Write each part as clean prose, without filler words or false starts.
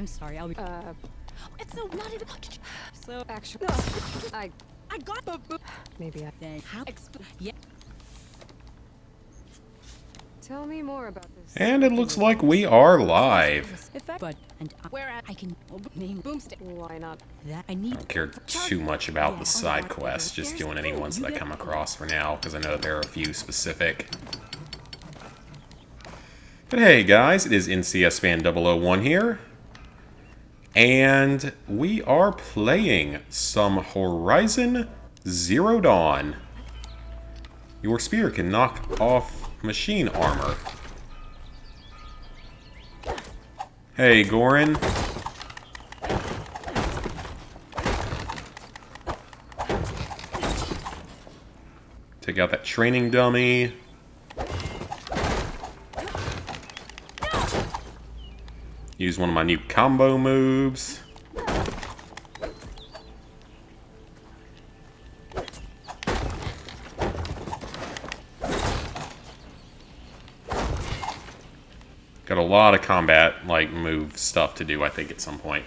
I'm sorry. I'll be. It's so not even. So actually, I got the. maybe I. Then how? Yeah. Tell me more about this. And it looks like we are live. But and where I can name boomstick. Why not? That I I need. don't care too much about the side quests, just doing any ones that I come across for now, because I know there are a few specific. But hey guys, it is NCS Fan 001 here. And we are playing some Horizon Zero Dawn. Your spear can knock off machine armor. Hey, Goran. Take out that training dummy. Use one of my new combo moves. Got a lot of combat, like, move stuff to do, I think, at some point.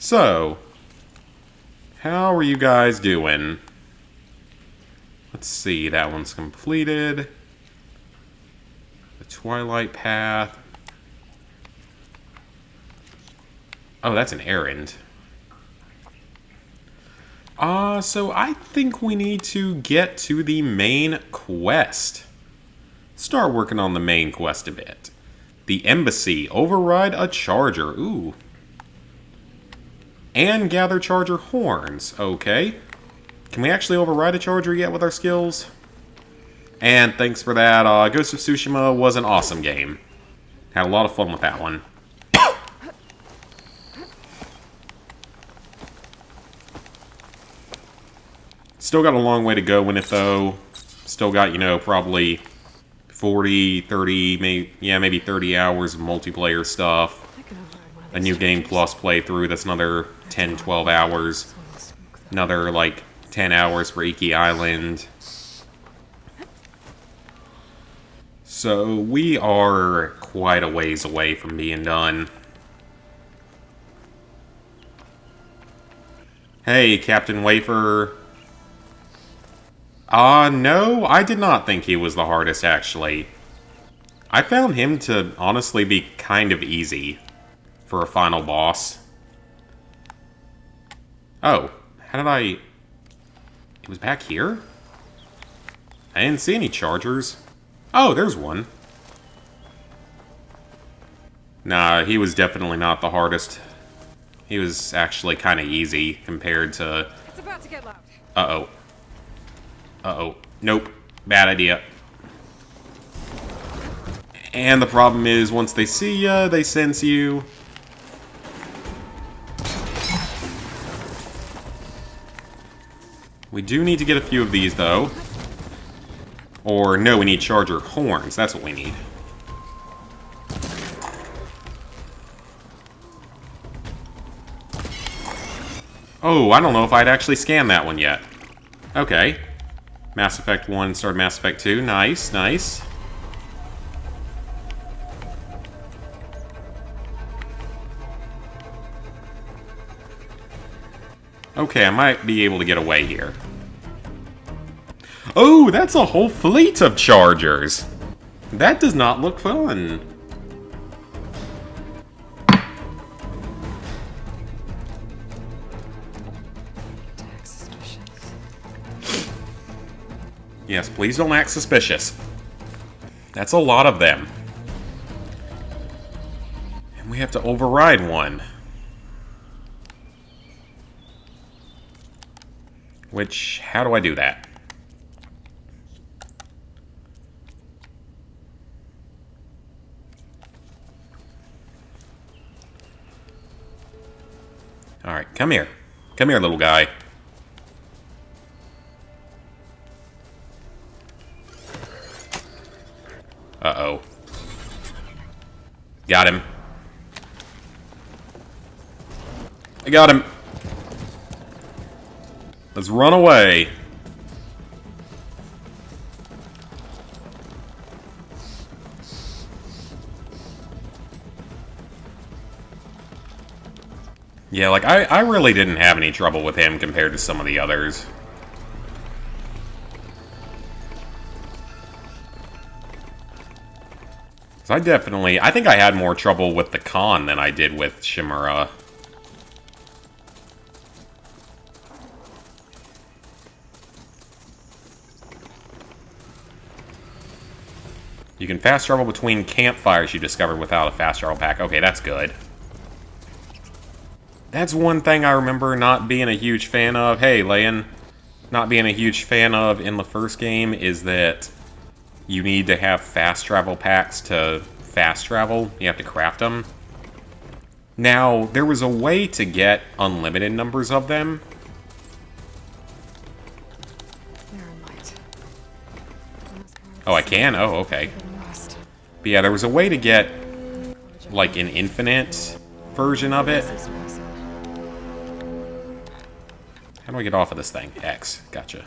So, how are you guys doing? Let's see, that one's completed. The Twilight Path. Oh, that's an errand. So I think we need to get to the main quest. Start working on the main quest a bit. The Embassy. Override a charger. Ooh. And gather charger horns. Okay. Can we actually override a charger yet with our skills? And thanks for that. Ghost of Tsushima was an awesome game. Had a lot of fun with that one. Still got a long way to go in it, though. Still got, you know, probably 40, 30, maybe 30 hours of multiplayer stuff. A new Game Plus playthrough, that's another 10, 12 hours. Another, like, 10 hours for Iki Island. So, we are quite a ways away from being done. Hey, Captain Wafer. No, I did not think he was the hardest, actually. I found him to honestly be kind of easy for a final boss. Oh, how did I... It was back here? I didn't see any chargers. Oh, there's one. Nah, he was definitely not the hardest. He was actually kind of easy compared to... It's about to get loud. Uh-oh. Uh-oh. Nope. Bad idea. And the problem is, once they see ya, they sense you. We do need to get a few of these, though. Or, no, we need charger horns. That's what we need. Oh, I don't know if I'd actually scanned that one yet. Okay. Mass Effect 1 started Mass Effect 2. Nice, nice. Okay, I might be able to get away here. Oh, that's a whole fleet of chargers! That does not look fun. Yes, please don't act suspicious. That's a lot of them. And we have to override one. Which, how do I do that? Alright, come here. Come here, little guy. Uh-oh. Got him. I got him. Let's run away. Yeah, like, I really didn't have any trouble with him compared to some of the others. So I think I had more trouble with the Khan than I did with Shimura. You can fast travel between campfires you discovered without a fast travel pack. Okay, that's good. That's one thing I remember not being a huge fan of. Hey, Leon. Not being a huge fan of in the first game is that you need to have fast travel packs to fast travel. You have to craft them. Now, there was a way to get unlimited numbers of them. Oh, I can? Oh, okay. But yeah, there was a way to get, like, an infinite version of it. How do I get off of this thing? X. Gotcha.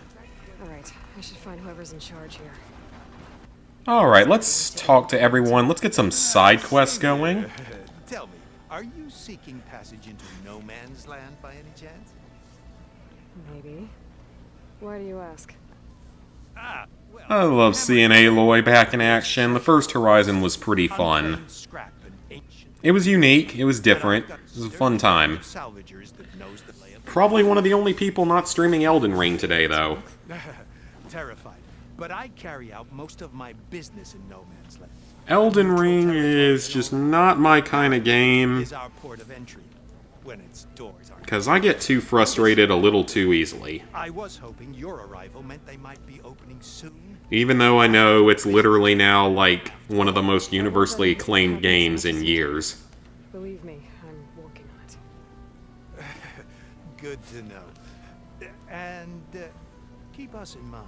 Alright, I should find whoever's in charge here. Alright, let's talk to everyone. Let's get some side quests going. Tell me, are you seeking passage into no man's land by any chance? Maybe. Why do you ask? Well, I love seeing Aloy back in action. The first Horizon was pretty fun. unclaimed scrap and ancient. It was unique, it was different, it was a fun time. Salvagers that knows the lay of the Probably one of the only people not streaming Elden Ring today, though. terrified. But I carry out most of my business in no man's land. Elden Ring is just not my kind of game, Is our port of entry when its doors are. because I get too frustrated a little too easily. I was hoping your arrival meant they might be opening soon. Even though I know it's literally now, like, one of the most universally acclaimed games in years. Believe me, I'm working on it. Good to know. And keep us in mind.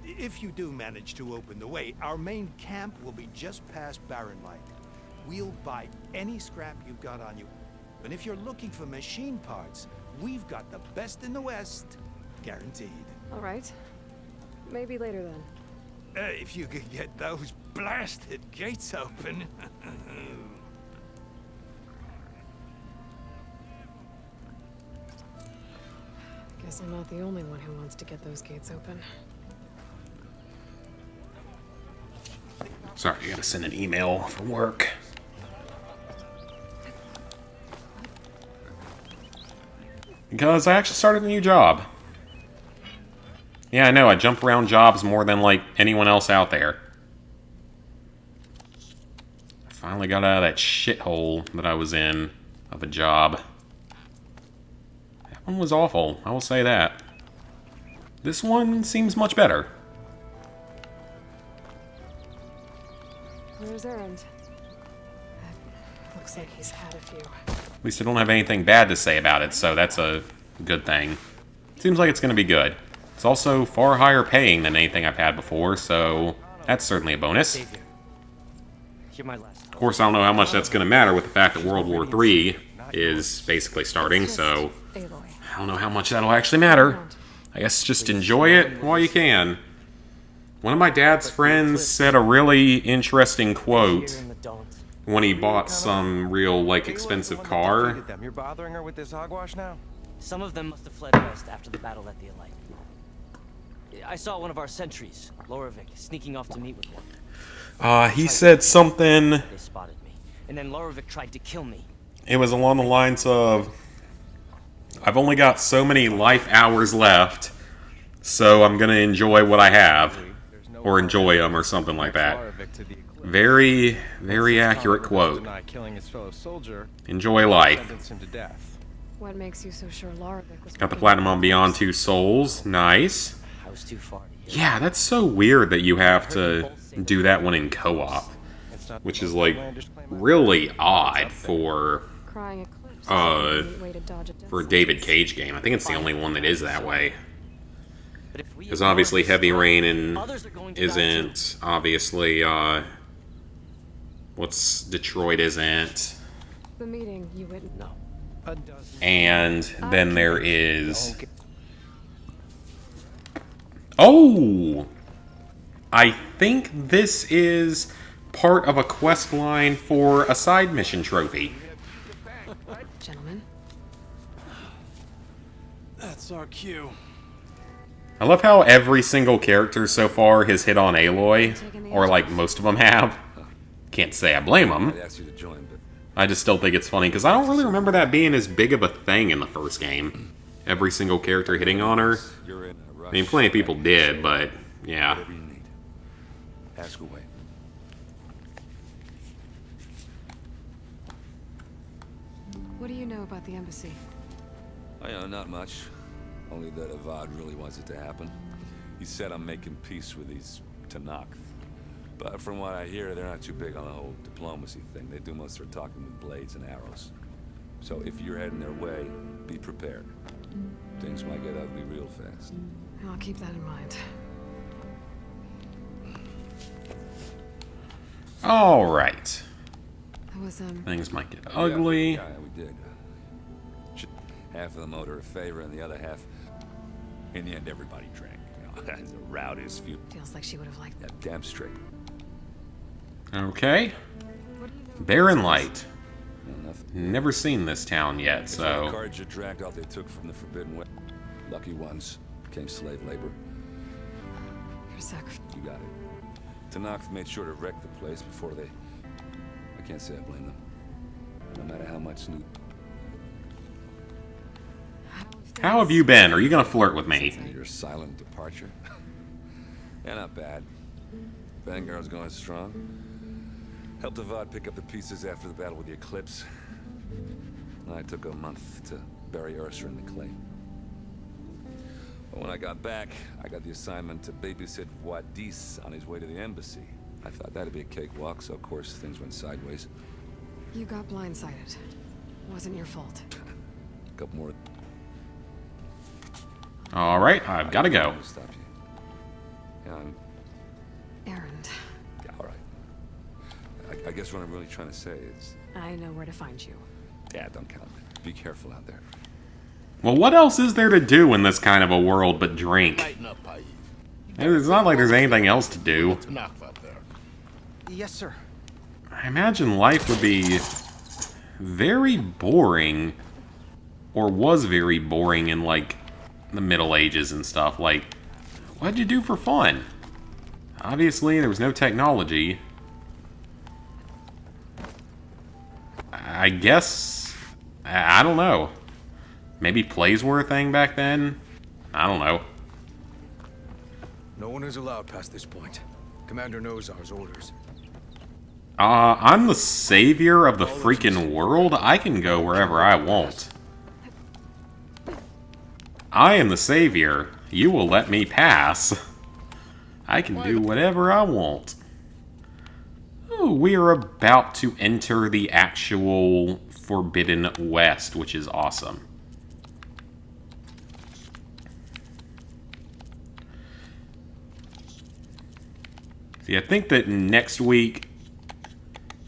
If you do manage to open the way, our main camp will be just past Barren Light. We'll buy any scrap you've got on you. And if you're looking for machine parts, we've got the best in the West. Guaranteed. Alright. Maybe later then. If you could get those blasted gates open. Guess I'm not the only one who wants to get those gates open. Sorry, I gotta send an email for work. Because I actually started a new job. Yeah, I know, I jump around jobs more than, like, anyone else out there. I finally got out of that shithole that I was in of a job. That one was awful, I will say that. This one seems much better. Where's Erend? Looks like he's had a few. At least I don't have anything bad to say about it, so that's a good thing. Seems like it's going to be good. It's also far higher paying than anything I've had before, so that's certainly a bonus. Of course, I don't know how much that's going to matter with the fact that World War III is basically starting, so Aloy. I don't know how much that'll actually matter. I guess just enjoy it while you can. One of my dad's friends said a really interesting quote when he bought some real, like, expensive car. You're bothering her with this hogwash now? Some of them must have fled west after the battle at the Allied. I saw one of our sentries, Loravik, sneaking off to meet with one. He said something, They spotted me, and then Loravik tried to kill me. it was along the lines of, I've only got so many life hours left, so I'm gonna enjoy what I have. Or enjoy them, or something like that. Very, very accurate quote. Enjoy life. What makes you so sure Loravik was Got the working Platinum on on Beyond Two Souls. Nice. I was too far to hear. Yeah, that's so weird that you have to do that one in co-op. Which is, like, really odd for Crying Eclipse? for a David Cage game. I think it's the only one that is that way. But if we Because obviously Heavy Rain and others are going to die too. isn't. Obviously, what's Detroit isn't. The meeting you witnessed. No. And then there is... Oh! I think this is part of a quest line for a side mission trophy. Gentlemen, That's our cue. I love how every single character so far has hit on Aloy, or like most of them have. Can't say I blame them. I'd ask you to join, but I just still think it's funny because I don't really remember that being as big of a thing in the first game. Every single character hitting on her. you're in a rush. I mean, plenty of people did, but yeah. Whatever you need. Ask away. What do you know about the embassy? I know not much. Only that Avad really wants it to happen. He said I'm making peace with these Tanakh. But from what I hear, they're not too big on the whole diplomacy thing. They do most of their talking with blades and arrows. So if you're heading their way, be prepared. Things might get ugly real fast. I'll keep that in mind. Alright. That was, Things might get ugly. Yeah, we did. Half of them owed her a favor, and the other half, in the end, everybody drank. You know, that's the rowdiest few. feels like she would have liked that. Yeah, damn straight. Okay. What do you know? Barren Light. Enough. Never seen this town yet, The so... cards you dragged out they took from the Forbidden West. Lucky ones became slave labor. Your sacrifice. You got it. Tanakh made sure to wreck the place before they... I can't say I blame them. No matter how much new... How have you been? Are you gonna flirt with me? Your silent departure? Yeah, not bad. Vanguard's going strong. Helped Avad pick up the pieces after the battle with the Eclipse. I took a month to bury Ursa in the clay. But when I got back, I got the assignment to babysit Wadis on his way to the embassy. I thought that'd be a cakewalk, so of course things went sideways. You got blindsided. Wasn't your fault. A couple more... Alright, I've gotta go. to stop you. Yeah, Errand. yeah, all right. I guess what I'm really trying to say is... I know where to find you. Yeah, don't count it. Be careful out there. Well, what else is there to do in this kind of a world but drink? Lighten up, Paif. It's not like there's anything else to do. Tanakh out there. Yes, sir. I imagine life would be very boring, or was very boring in, like, the Middle Ages and stuff. Like, what'd you do for fun? Obviously, there was no technology. I guess... I don't know. Maybe plays were a thing back then? I don't know. No one is allowed past this point. Commander Nozar's orders. I'm the savior of the freaking world. I can go wherever I want. I am the savior. You will let me pass. I can do whatever I want. Ooh, we are about to enter the actual Forbidden West, which is awesome. See, I think that next week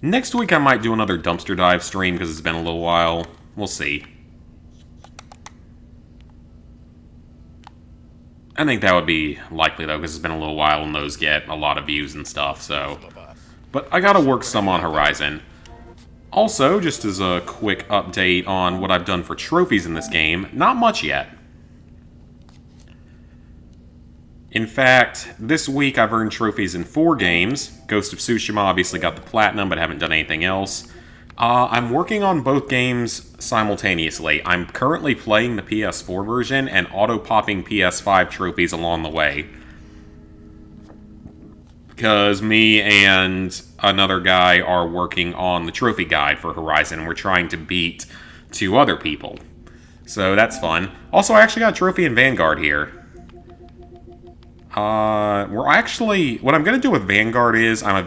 I might do another dumpster dive stream because it's been a little while. We'll see. I think that would be likely, though, because it's been a little while and those get a lot of views and stuff, so... But I gotta work some on Horizon. Also, just as a quick update on what I've done for trophies in this game, not much yet. In fact, this week I've earned trophies in 4 games. Ghost of Tsushima obviously got the Platinum, but haven't done anything else. I'm working on both games simultaneously. I'm currently playing the PS4 version and auto-popping PS5 trophies along the way. Because me and another guy are working on the trophy guide for Horizon, and we're trying to beat 2 other people. So that's fun. Also, I actually got a trophy in Vanguard here. What I'm going to do with Vanguard is, I'm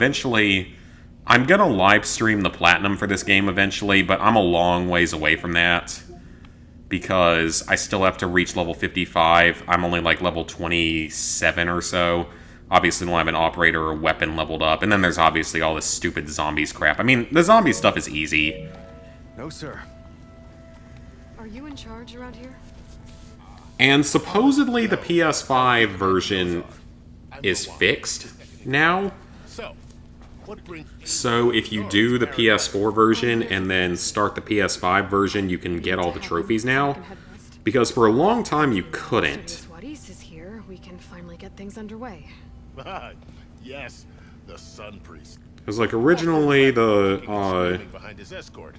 going to live stream the Platinum for this game eventually, but I'm a long ways away from that. Because I still have to reach level 55. I'm only like level 27 or so. Obviously don't have an operator or weapon leveled up. And then there's obviously all this stupid zombies crap. I mean, the zombie stuff is easy. No, sir. Are you in charge around here? And supposedly the PS5 version is fixed now. So if you do the PS4 version and then start the PS5 version, you can get all the trophies now. Because for a long time you So couldn't. Miss Wadis is here. We can finally get things underway. Yes, the Sun Priest. Because like originally Behind his escort.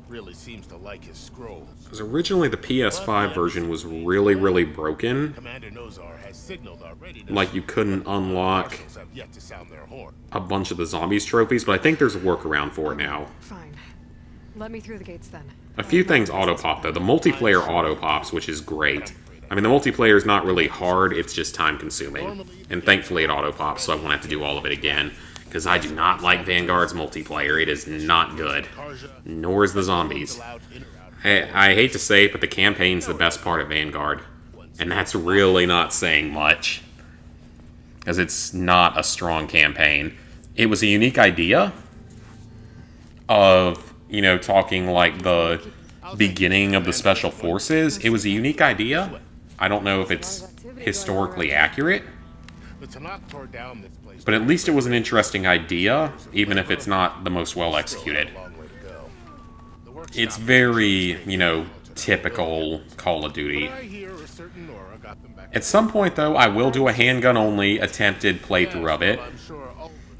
Really seems to like his scrolls. Because originally the PS5 version was really broken. Commander Nozar has signaled our readiness. Like you couldn't unlock Marshals have yet to sound their horn. a bunch of the zombies trophies, but I think there's a workaround for it now. Fine. Let me through the gates then. A few things auto-pop though. The multiplayer auto-pops, which is great. I mean, the multiplayer is not really hard, it's just time-consuming. And thankfully it auto-pops, so I won't have to do all of it again. Because I do not like Vanguard's multiplayer. It is not good. Nor is the zombies. I hate to say it, but the campaign's the best part of Vanguard. And that's really not saying much. Because it's not a strong campaign. It was a unique idea of, you know, talking like the beginning of the Special Forces. It was a unique idea. I don't know if it's historically accurate. The Tanakh tore down this place. But at least it was an interesting idea, even if it's not the most well executed. It's very, you know, typical Call of Duty. At some point, though, I will do a handgun-only attempted playthrough of it.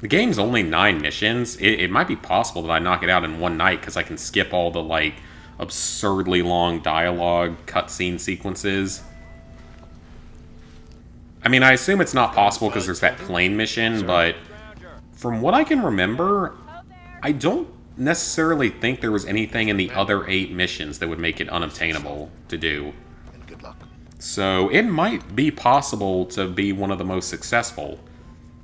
The game's only 9 missions. It might be possible that I knock it out in one night, because I can skip all the, like, absurdly long dialogue cutscene sequences. I mean, I assume it's not possible because there's that plane mission, but from what I can remember, I don't necessarily think there was anything in the other 8 missions that would make it unobtainable to do. So it might be possible to be one of the most successful.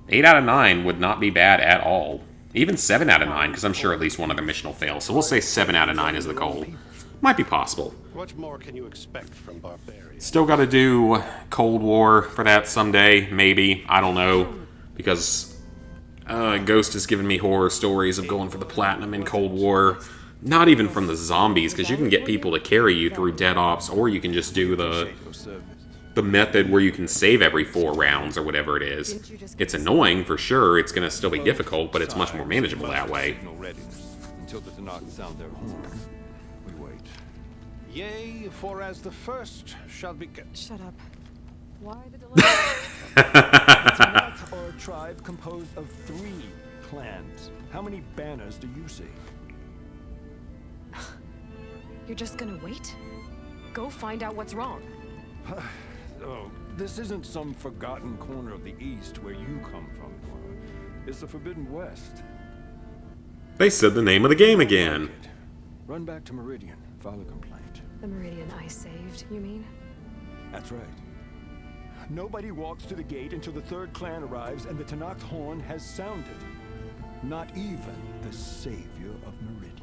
8 out of 9 would not be bad at all. Even 7 out of 9, because I'm sure at least one other mission will fail. So we'll say 7 out of 9 is the goal. Might be possible. What more can you expect from barbarians? Still got to do Cold War for that someday, maybe. I don't know. Because Ghost has given me horror stories of going for the platinum in Cold War. Not even from the zombies, because you can get people to carry you through dead ops, or you can just do the method where you can save every 4 rounds or whatever it is. It's annoying for sure. It's going to still be difficult, but it's much more manageable that way. Until the Tanakh sound their horn. We wait. Yea, for as the first shall be... Shut up. Why the delay? Tanakh are a tribe composed of 3 clans. How many banners do you see? You're just gonna wait? Go find out what's wrong. Oh, this isn't some forgotten corner of the East where you come from, Nora. It's the Forbidden West. They said the name of the game again. Run back to Meridian, file a complaint. The Meridian I saved, you mean? That's right. Nobody walks to the gate until the 3rd clan arrives and the Tanakh's horn has sounded. Not even the savior of Meridian.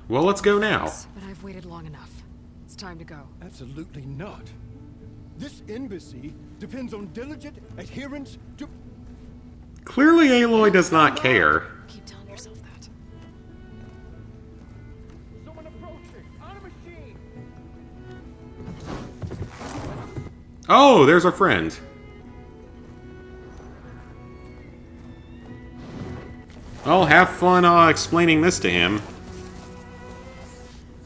Well, let's go now. But I've waited long enough. It's time to go. Absolutely not. This embassy depends on diligent adherence to... Clearly, Aloy does not care. Keep telling yourself that. Someone approaching! On a machine! Oh, there's our friend. Well, have fun explaining this to him.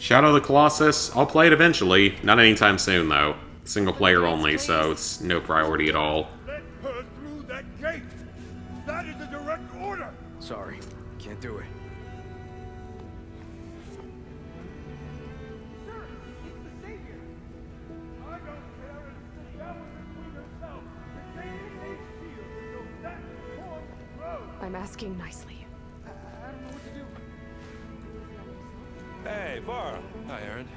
Shadow of the Colossus, I'll play it eventually. Not anytime soon, though. Single player only, so it's no priority at all. Let her through that gate! That is a direct order! Sorry, can't do it. I'm asking nicely. Hey, Varl. Hi, Aaron.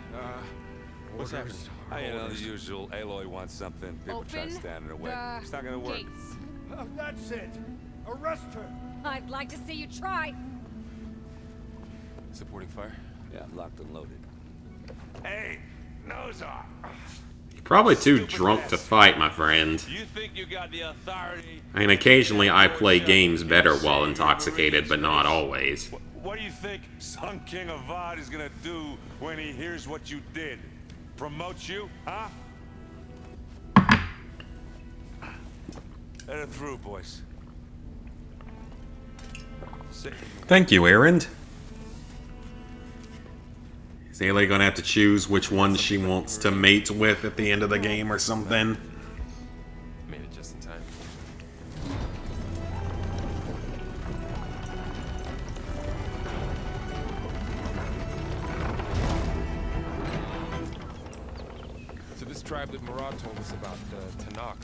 What's happening? You know, the usual. Aloy wants something. People try to stand in her way. It's not gonna work. That's it! Arrest her! I'd like to see you try. Supporting fire? Yeah, locked and loaded. Hey, Nozar! You're probably too drunk to fight, my friend. You think you got the authority? I mean, occasionally I play games better while intoxicated, but not always. What do you think Sun King Avad is gonna do when he hears what you did? Promote you, huh? Let her through, boys. Thank you, Erend. Ayla gonna have to choose which one she wants to mate with at the end of the game or something. Made it just in time. So this tribe that Murad told us about, Tanakh,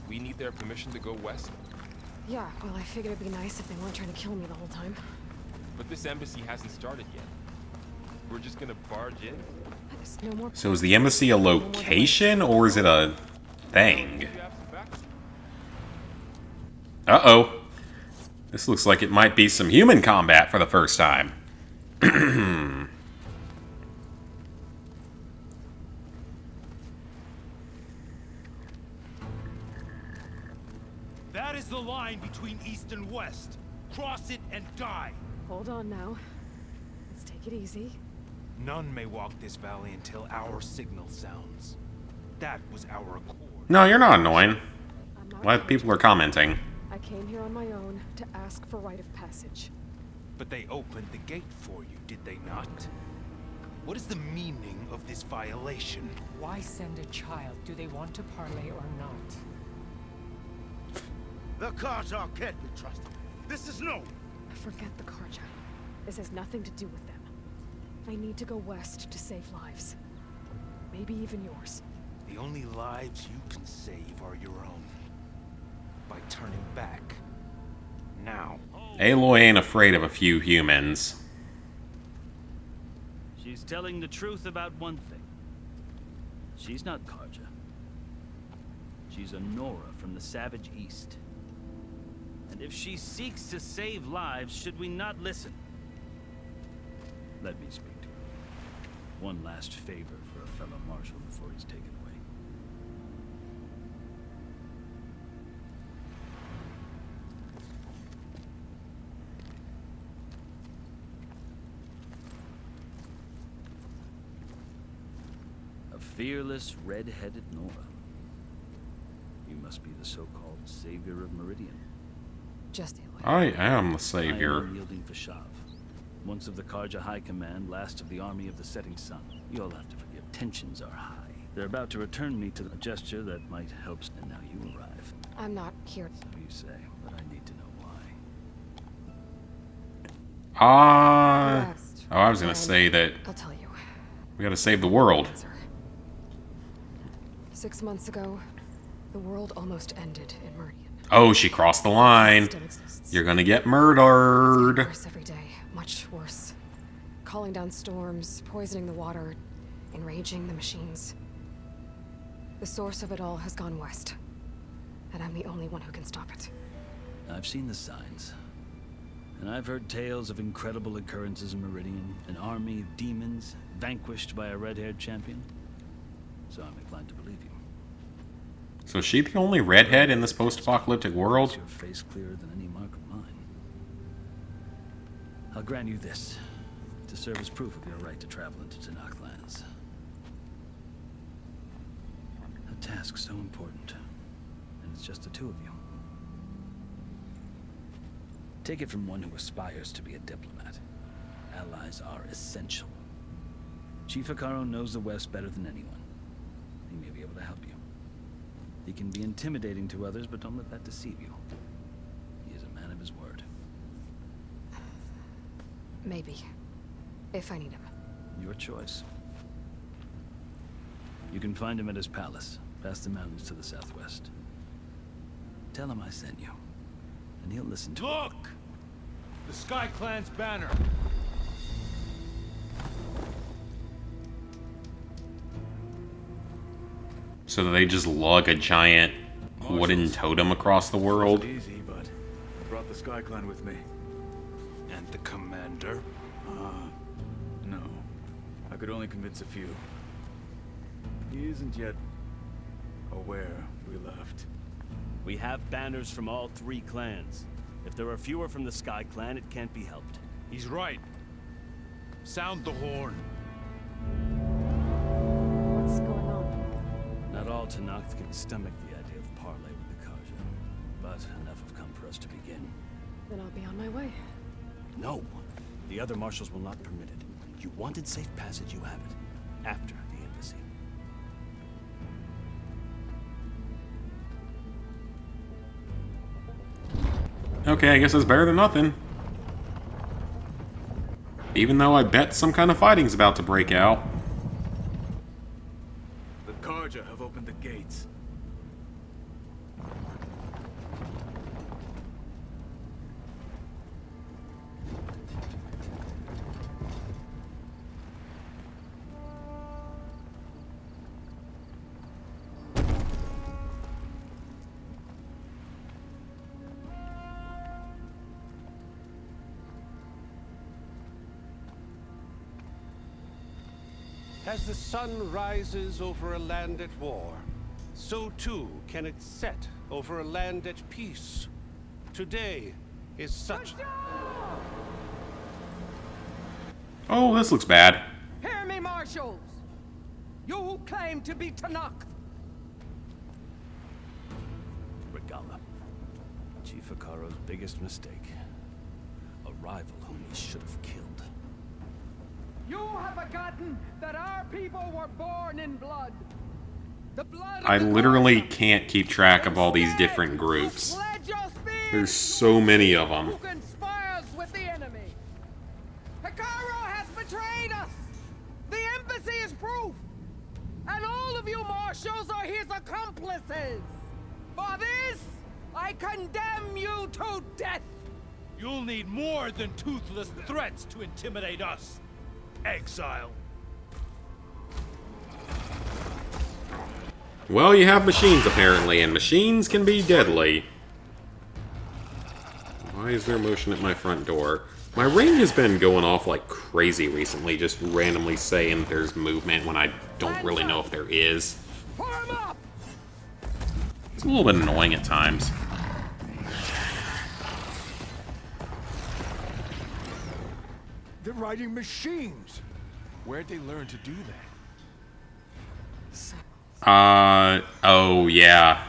we need their permission to go west? Yeah, well, I figured it'd be nice if they weren't trying to kill me the whole time. But this embassy hasn't started yet. We're just gonna barge in? There's no more. So is the embassy a location or is it a thing? Uh-oh. This looks like it might be some human combat for the first time. That is the line between east and west. Cross it and die. Hold on now. Let's take it easy. None may walk this valley until our signal sounds. That was our accord. No, you're not annoying. I'm not Glad people are commenting. I came here on my own to ask for rite of passage. But they opened the gate for you, did they not? What is the meaning of this violation? Why send a child? Do they want to parley or not? The Carja can't be trusted. This is no. Forget the Carja. This has nothing to do with them. I need to go west to save lives. Maybe even yours. The only lives you can save are your own. By turning back. Now. Aloy ain't afraid of a few humans. She's telling the truth about one thing. She's not Carja. She's a Nora from the Savage East. And if she seeks to save lives, should we not listen? Let me speak to her. One last favor for a fellow marshal before he's taken away. A fearless, red-headed Nora. You must be the so-called savior of Meridian. Just Aloy. I am the I am savior. unyielding Fashav. Once of the Carja High Command, last of the army of the setting sun. You'll have to forgive. Tensions are high. They're about to return me to the gesture that might help, and now you arrive. I'm not here. So you say, but I need to know why. Oh, I was gonna say that I'll tell you. we gotta save the world. 6 months ago, the world almost ended in Meridian. Oh, she crossed the line. Still exists. You're gonna get murdered. Worse every day. Much worse. Calling down storms, poisoning the water, enraging the machines. The source of it all has gone west. And I'm the only one who can stop it. I've seen the signs. And I've heard tales of incredible occurrences in Meridian. An army of demons vanquished by a red-haired champion. So I'm inclined to believe you. So is she the only redhead in this post-apocalyptic world? Your face clearer than any mark of mine. I'll grant you this, to serve as proof of your right to travel into Tanakh lands. A task so important, and it's just the two of you. Take it from one who aspires to be a diplomat. Allies are essential. Chief Hekarro knows the West better than anyone. He may be able to help you. He can be intimidating to others, but don't let that deceive you. He is a man of his word. Maybe. If I need him. Your choice. You can find him at his palace, past the mountains to the southwest. Tell him I sent you, and he'll listen to Look! The Sky Clan's banner. So do they just lug a giant wooden totem across the world? Easy, but I brought the Sky Clan with me. And the commander? No. I could only convince a few. He isn't yet aware we left. We have banners from all three clans. If there are fewer from the Sky Clan, it can't be helped. He's right. Sound the horn. What's going on? Not all Tanakh can stomach the idea of parley with the Carja, but enough have come for us to begin. Then I'll be on my way. No! The other marshals will not permit it. You wanted safe passage, you have it. After the embassy. Okay, I guess that's better than nothing. Even though I bet some kind of fighting's about to break out. The Carja have opened the gates. As the sun rises over a land at war, so too can it set over a land at peace. Today is such... Oh, this looks bad. Hear me, marshals! You who claim to be Tenakth! Regalla. Chief Hekarro's biggest mistake. A rival whom he should have killed. You have forgotten that our people were born in blood. The blood of I the literally can't keep track of all these different groups. There's so many of them. who conspires with the enemy. Hekarro has betrayed us. The embassy is proof. And all of you marshals are his accomplices. For this, I condemn you to death. You'll need more than toothless threats to intimidate us. Exile. Well, you have machines apparently, and machines can be deadly. Why is there motion at my front door? My ring has been going off like crazy recently, just randomly saying there's movement when I don't really know if there is. It's a little bit annoying at times. They're riding machines. Where'd they learn to do that? Oh yeah.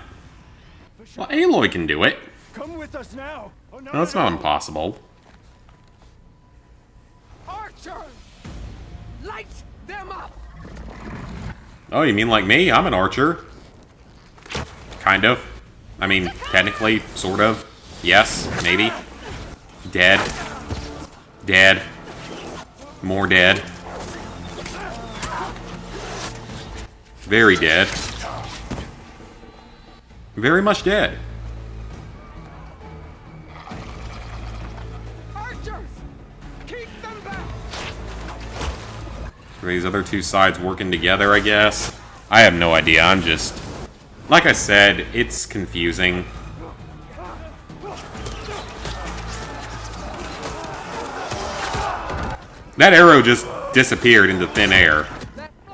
Well, Aloy can do it. Come with us now. Oh, no, No, that's not impossible. Archers! Light them up! Oh, you mean like me? I'm an archer. Kind of. I mean, technically, sort of. Yes, maybe. Dead. Dead. More dead. Very dead. Very much dead. Archers! Keep them back! Are these other two sides working together, I guess? I have no idea. I'm just... Like I said, it's confusing. That arrow just disappeared into thin air.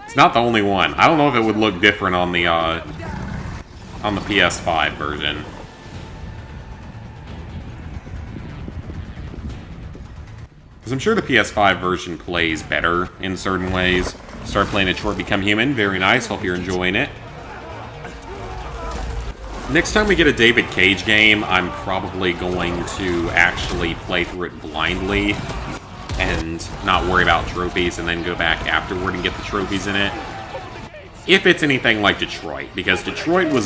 It's not the only one. I don't know if it would look different on the PS5 version. Because I'm sure the PS5 version plays better in certain ways. Start playing Detroit Become Human. Very nice. Hope you're enjoying it. Next time we get a David Cage game, I'm probably going to actually play through it blindly and not worry about trophies and then go back afterward and get the trophies in it. If it's anything like Detroit, because Detroit was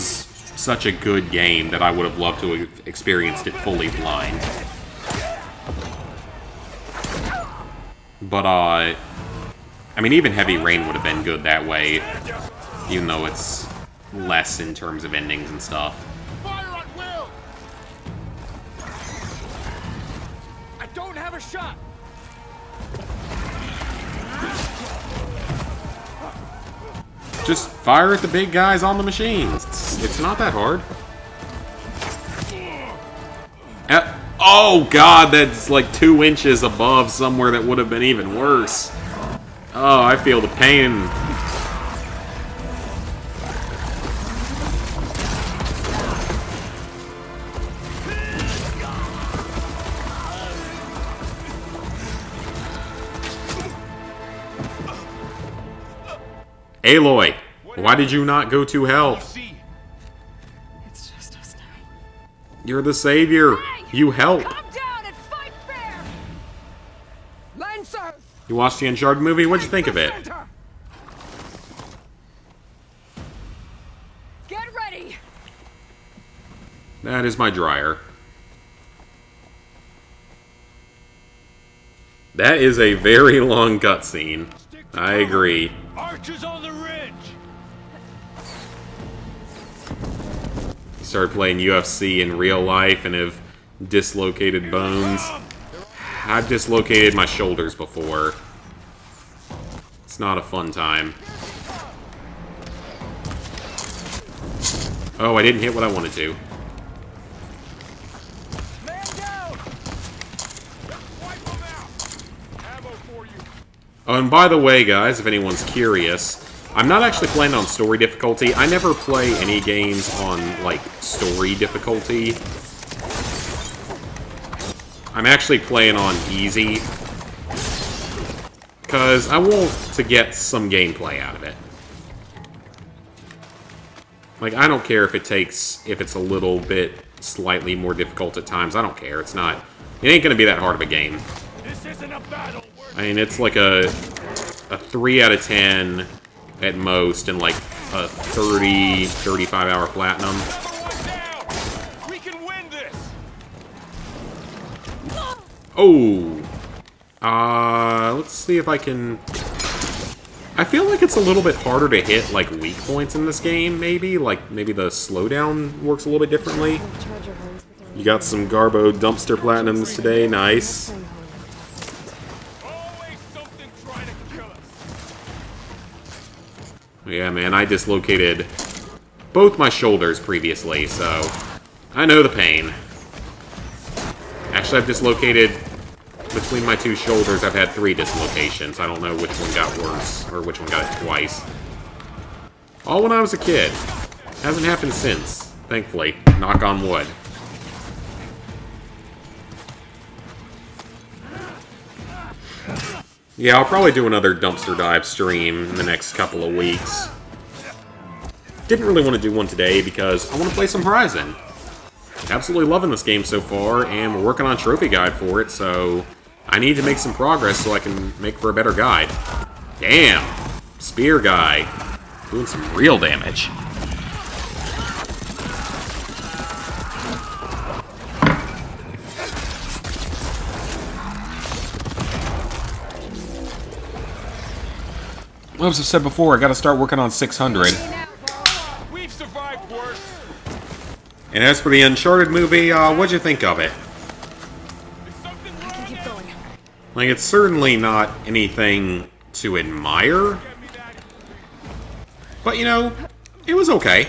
such a good game that I would have loved to have experienced it fully blind. But, I mean, even Heavy Rain would have been good that way, even though it's less in terms of endings and stuff. Fire at will! I don't have a shot! Just fire at the big guys on the machines. It's not that hard. Oh god, that's like 2 inches above somewhere that would have been even worse. Oh, I feel the pain. Aloy, why did you not go to hell? It's just us now. You're the savior. You help. Come down and fight fair! Lancers! You watched the Uncharted movie? What'd you think of it? Get ready. That is my dryer. That is a very long cutscene. I agree. Archers on the ridge. Started playing UFC in real life and have dislocated bones. I've dislocated my shoulders before. It's not a fun time. Oh, I didn't hit what I wanted to. Oh, and by the way, guys, if anyone's curious, I'm not actually playing on story difficulty. I never play any games on, like, story difficulty. I'm actually playing on easy, because I want to get some gameplay out of it. Like, I don't care if it's a little bit slightly more difficult at times. I don't care. It ain't gonna be that hard of a game. This isn't a battle. I mean, it's like a 3 out of 10 at most, and like a 30, 35 hour platinum. We can win this. Oh! Let's see if I can... I feel like it's a little bit harder to hit, like, weak points in this game, maybe? Like, maybe the slowdown works a little bit differently. You got some Garbo dumpster platinums today, nice. Yeah, man, I dislocated both my shoulders previously, so I know the pain. Actually, I've dislocated, between my two shoulders, I've had 3 dislocations. I don't know which one got worse, or which one got it twice. All when I was a kid. Hasn't happened since, thankfully. Knock on wood. Yeah, I'll probably do another dumpster dive stream in the next couple of weeks. Didn't really want to do one today because I want to play some Horizon. Absolutely loving this game so far, and we're working on a trophy guide for it, so I need to make some progress so I can make for a better guide. Damn! Spear guy. Doing some real damage. As I've said before, I gotta start working on 600. We've survived worse. And as for the Uncharted movie, what'd you think of it? I can keep going. Like, it's certainly not anything to admire. But, you know, it was okay.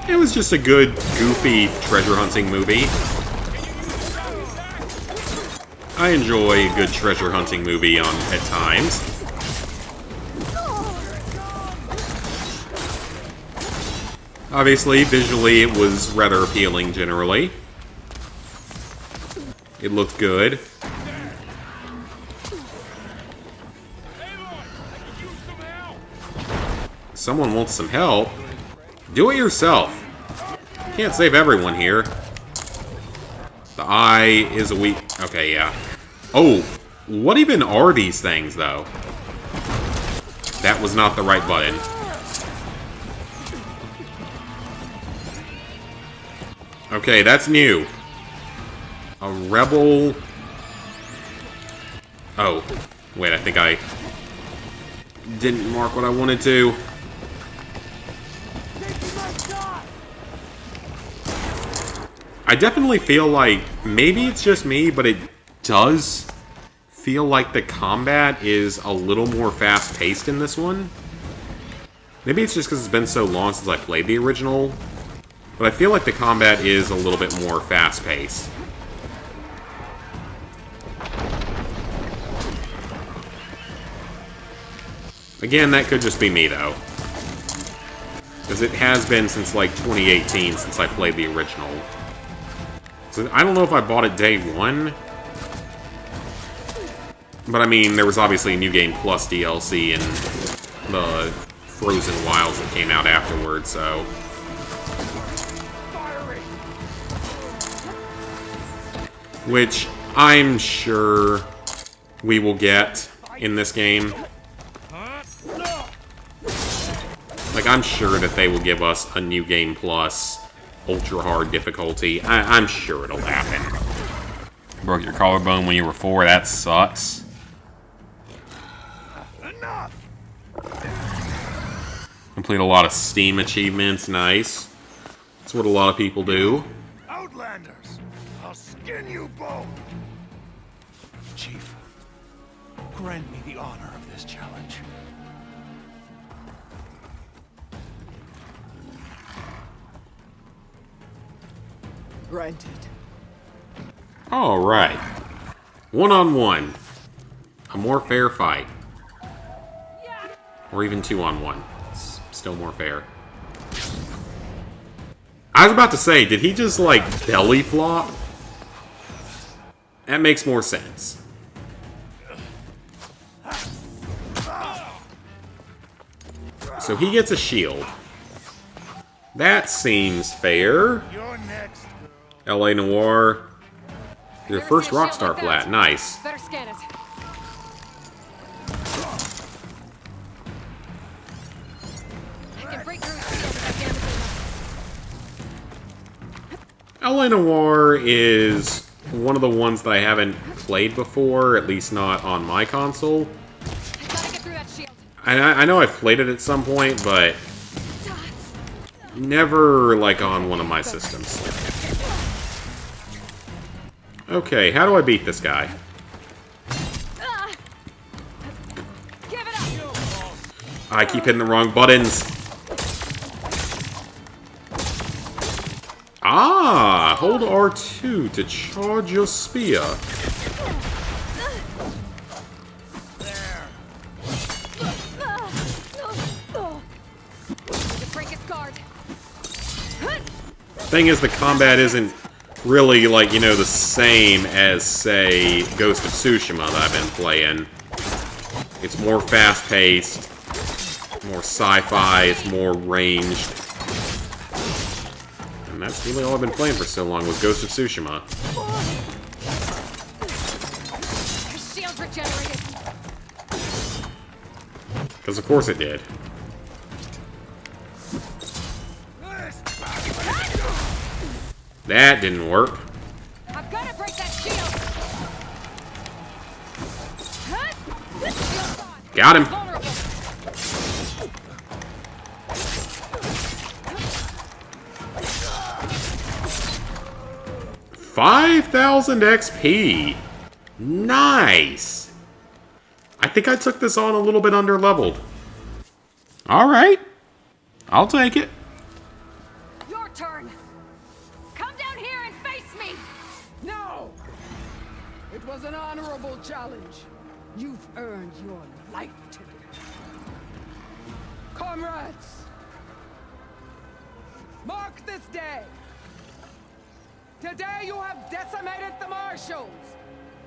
It was just a good, goofy treasure hunting movie. I enjoy a good treasure hunting movie at times. Obviously, visually, it was rather appealing generally. It looked good. Someone wants some help? Do it yourself. Can't save everyone here. The eye is a weak... Okay, yeah. Oh, what even are these things, though? That was not the right button. Okay, that's new. A rebel... Oh. Wait, I think I didn't mark what I wanted to. I definitely feel like, maybe it's just me, but it does feel like the combat is a little more fast-paced in this one. Maybe it's just because it's been so long since I played the original. But I feel like the combat is a little bit more fast-paced. Again, that could just be me, though. Because it has been since, like, 2018 since I played the original. So I don't know if I bought it day 1. But, I mean, there was obviously New Game Plus DLC and the Frozen Wilds that came out afterwards, so... Which, I'm sure we will get in this game. Like, I'm sure that they will give us a New Game Plus ultra hard difficulty. I'm sure it'll happen. Broke your collarbone when you were 4, that sucks. Complete a lot of Steam achievements, nice. That's what a lot of people do. Outlanders, I'll skin you both. Chief, grant me the honor of this challenge. Granted. Alright. 1-on-1. A more fair fight. Or even 2-on-1. It's still more fair. I was about to say, did he just, like, belly flop? That makes more sense. So he gets a shield. That seems fair. You're next. LA Noire. Your first Rockstar plat. Nice. Better scan it. I can break through LA Noire is one of the ones that I haven't played before, at least not on my console. I know I've played it at some point, but never, like, on one of my systems. Okay, how do I beat this guy? I keep hitting the wrong buttons. Ah, hold R2 to charge your spear. Thing is, the combat isn't really, like, you know, the same as, say, Ghost of Tsushima that I've been playing. It's more fast-paced, more sci-fi, it's more ranged. And that's really all I've been playing for so long was Ghost of Tsushima. Shield regenerated. Because of course it did. That didn't work. I've got to break that shield. Got him. $5,000 XP. Nice. I think I took this on a little bit under-leveled. All right. I'll take it. Your turn. Come down here and face me. No! It was an honorable challenge. You've earned your life today. Comrades! Mark this day! Today you have decimated the Marshals!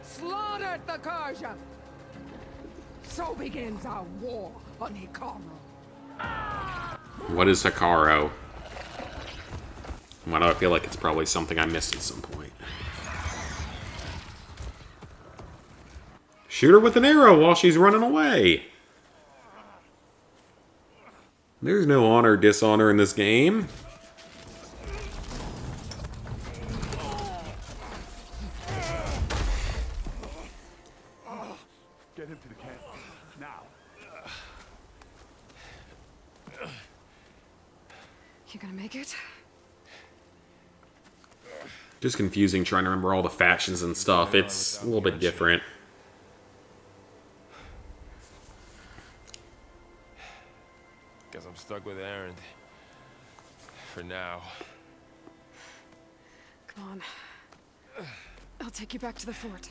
Slaughtered the Karja! So begins our war on Hekarro. What is Hekarro? Why do I feel like it's probably something I missed at some point? Shoot her with an arrow while she's running away. There's no honor or dishonor in this game. Get him to the camp. Now. You gonna make it? Just confusing trying to remember all the factions and stuff. It's a little bit different. Guess I'm stuck with Aaron. For now. Come on. I'll take you back to the fort.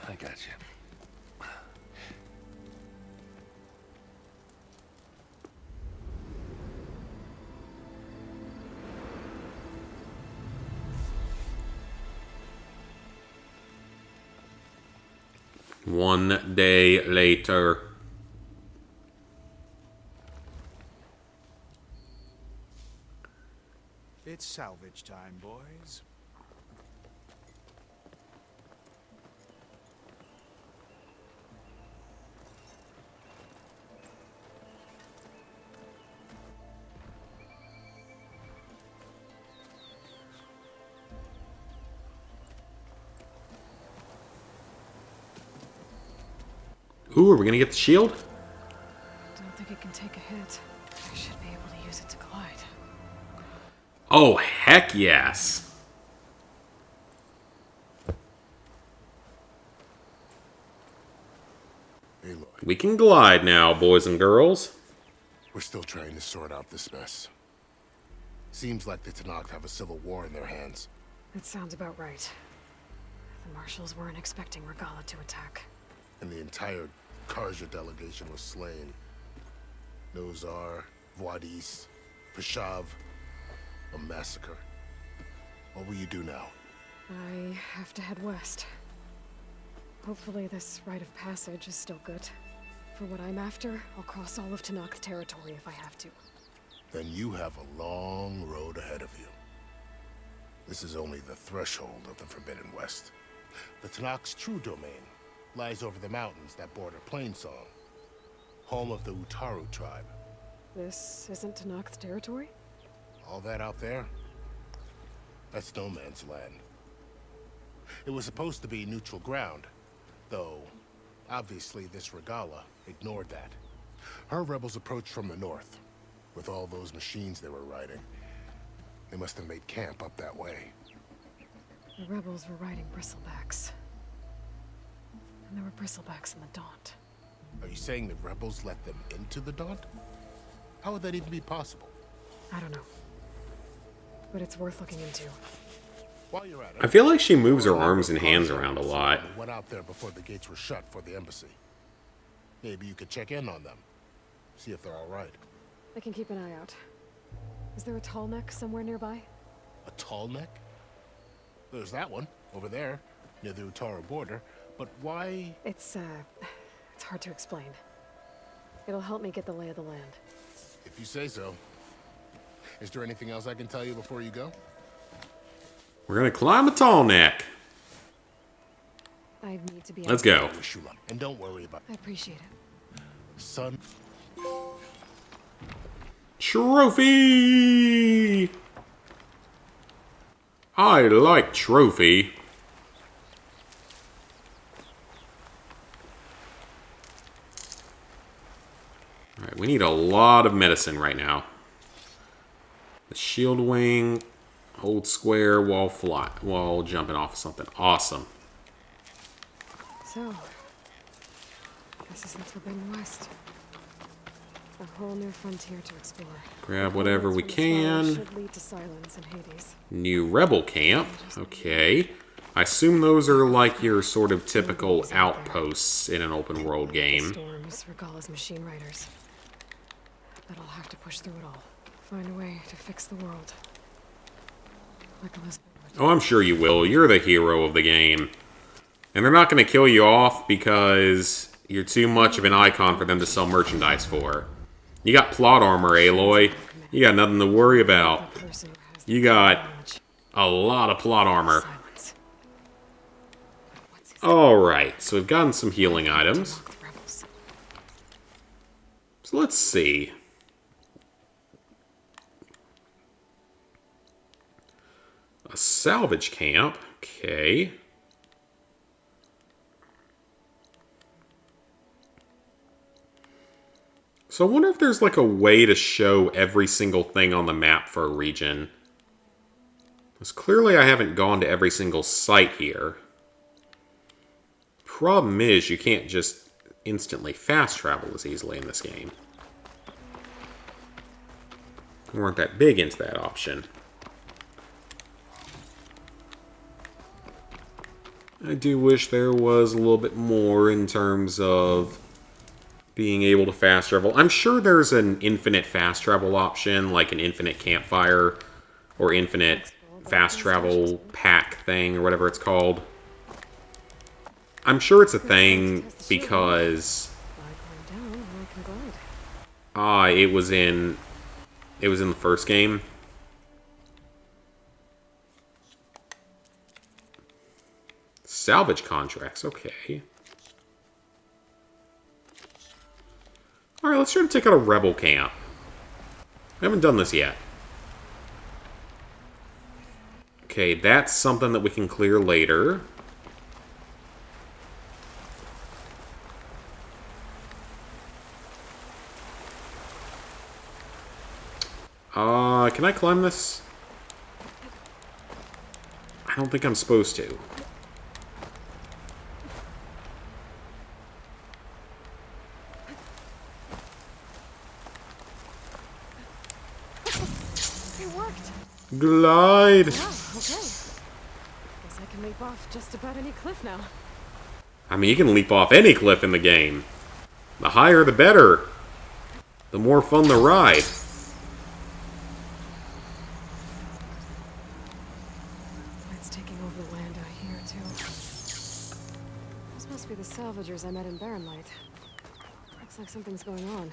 I got you. One day later. It's salvage time, boys. Ooh, are we gonna get the shield? Don't think it can take a hit. I should be able to use it to glide. Oh, heck yes. Aloy, We can glide now, boys and girls. we're still trying to sort out this mess. Seems like the Tenakth have a civil war in their hands. That sounds about right. The Marshals weren't expecting Regalla to attack. And the entire Karja delegation was slain. Nozar, Vuadis, Fashav. A massacre. What will you do now? I have to head west. Hopefully this rite of passage is still good. For what I'm after, I'll cross all of Tenakth territory if I have to. Then you have a long road ahead of you. This is only the threshold of the Forbidden West. The Tenakth's true domain lies over the mountains that border Plainsong, home of the Utaru tribe. This isn't Tenakth territory? All that out there? That's no man's land. It was supposed to be neutral ground, though obviously this Regalla ignored that. Her rebels approached from the north, with all those machines they were riding. They must have made camp up that way. The rebels were riding bristlebacks. And there were bristlebacks in the Daunt. Are you saying the rebels let them into the Daunt? How would that even be possible? I don't know. But it's worth looking into. While you're at it, I feel like she moves her arms and hands around a lot. went out there before the gates were shut for the embassy. Maybe you could check in on them. See if they're all right. I can keep an eye out. Is there a tall neck somewhere nearby? A tall neck? There's that one, over there, near the Utaru border. But why? It's hard to explain. It'll help me get the lay of the land. If you say so. Is there anything else I can tell you before you go? We're gonna climb a tall neck. I need to be. Let's go. Wish you luck. And don't worry about I appreciate it. Son. Trophy! I like trophy. Alright, we need a lot of medicine right now. The shield wing, hold square while jumping off of something. Awesome. So, this is the Forbidden West. A whole new frontier to explore. Grab whatever we can. Should lead to silence in Hades. New rebel camp. Okay. I assume those are like your sort of typical outposts in an open world game. Storms, Regalla's machine riders. But I'll have to push through it all. Find a way to fix the world. Like Elizabeth. Oh, I'm sure you will. You're the hero of the game. And they're not going to kill you off because you're too much of an icon for them to sell merchandise for. You got plot armor, Aloy. You got nothing to worry about. You got a lot of plot armor. Alright, so we've gotten some healing items. So let's see. A salvage camp. Okay. So I wonder if there's like a way to show every single thing on the map for a region. Because clearly I haven't gone to every single site here. Problem is, you can't just instantly fast travel as easily in this game. We weren't that big into that option. I do wish there was a little bit more in terms of being able to fast travel. I'm sure there's an infinite fast travel option, like an infinite campfire or infinite fast travel pack thing or whatever it's called. I'm sure it's a thing because it was in the first game. Salvage contracts, okay. Alright, let's try to take out a rebel camp. I haven't done this yet. Okay, that's something that we can clear later. Can I climb this? I don't think I'm supposed to. It worked. Glide. Yeah, okay. Guess I can leap off just about any cliff now. I mean, you can leap off any cliff in the game. The higher, the better. The more fun the ride. It's taking over the land out here, too. This must be the salvagers I met in Barren Light. Looks like something's going on.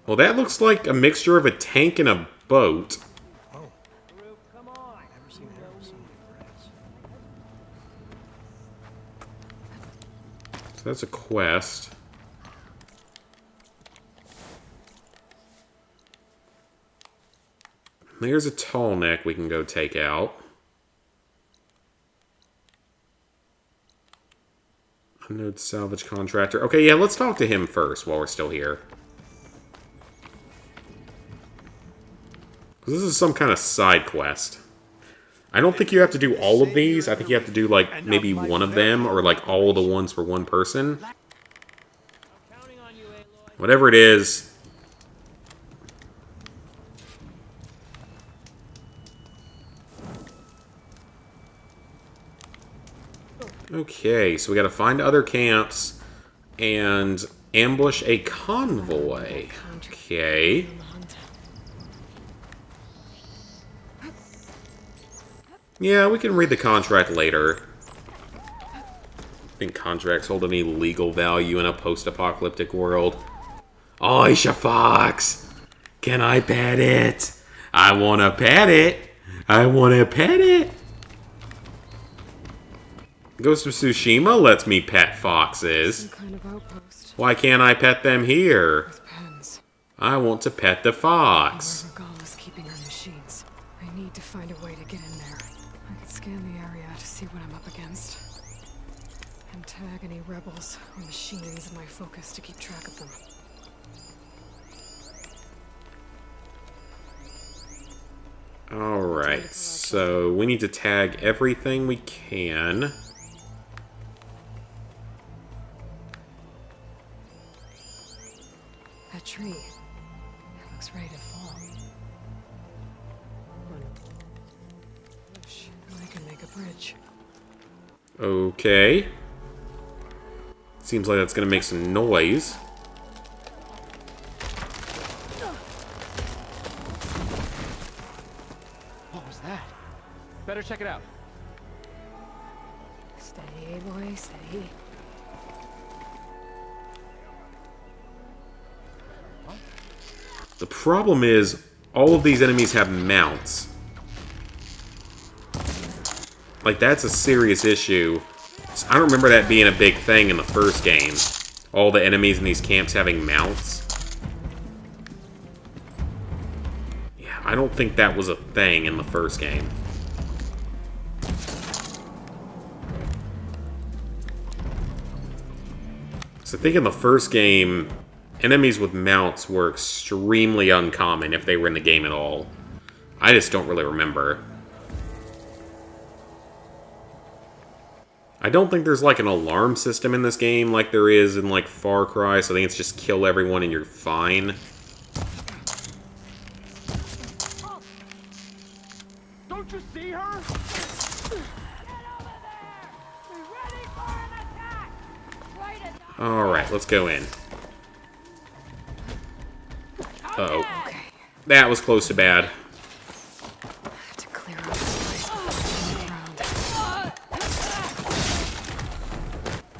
Well, that looks like a mixture of a tank and a boat. So that's a quest. There's a tall neck we can go take out. Unknown salvage contractor. Okay, yeah, let's talk to him first while we're still here. This is some kind of side quest. I don't think you have to do all of these. I think you have to do, like, maybe one of them, or, like, all of the ones for one person. Whatever it is. Okay, so we gotta find other camps and ambush a convoy. Okay. Yeah, we can read the contract later. I think contracts hold any legal value in a post-apocalyptic world. Aisha Fox! Can I pet it? I wanna pet it! I wanna pet it! Ghost of Tsushima lets me pet foxes. Some kind of outpost. Why can't I pet them here? I want to pet the fox. Regala's keeping her machines. I need to find a way to get in there. I can scan the area to see what I'm up against. And tag any rebels or machines in my focus to keep track of them. Alright, so we need to tag everything we can. That tree. It looks ready to fall. Wish I can make a bridge. Okay. Seems like that's gonna make some noise. What was that? Better check it out. Steady, boy, steady. The problem is, all of these enemies have mounts. Like, that's a serious issue. I don't remember that being a big thing in the first game. All the enemies in these camps having mounts. Yeah, I don't think that was a thing in the first game. So I think in the first game, enemies with mounts were extremely uncommon if they were in the game at all. I just don't really remember. I don't think there's like an alarm system in this game like there is in like Far Cry, so I think it's just kill everyone and you're fine. Don't you see her? Alright, let's go in. Uh-oh. That was close to bad.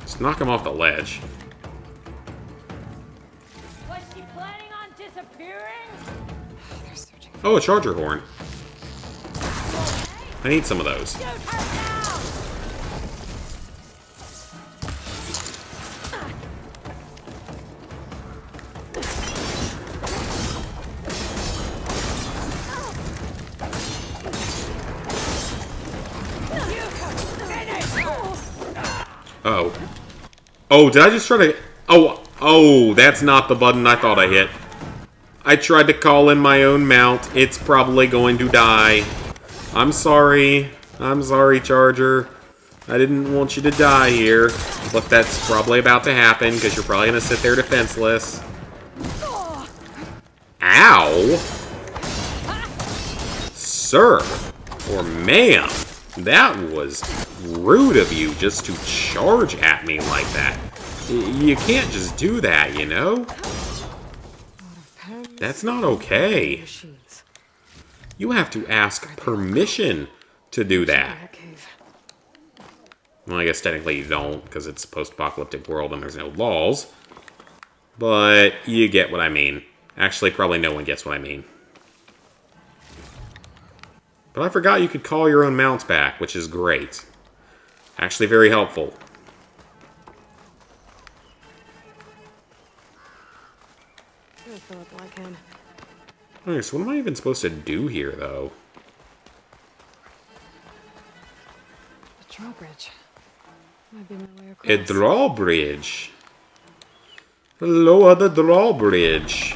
Just knock him off the ledge. Was she planning on disappearing? Oh, a charger horn. I need some of those. Oh. Oh, did I just try to... Oh, that's not the button I thought I hit. I tried to call in my own mount. It's probably going to die. I'm sorry. I'm sorry, Charger. I didn't want you to die here. But that's probably about to happen, because you're probably going to sit there defenseless. Ow! Sir. Or ma'am. That was rude of you just to charge at me like that. You can't just do that, you know? That's not okay. You have to ask permission to do that. Well, I guess technically you don't, because it's a post-apocalyptic world and there's no laws. But you get what I mean. Actually, probably no one gets what I mean. But I forgot you could call your own mounts back, which is great. Actually very helpful. Alright, so what am I even supposed to do here, though? A drawbridge. Might be my way across. A drawbridge. Lower the drawbridge.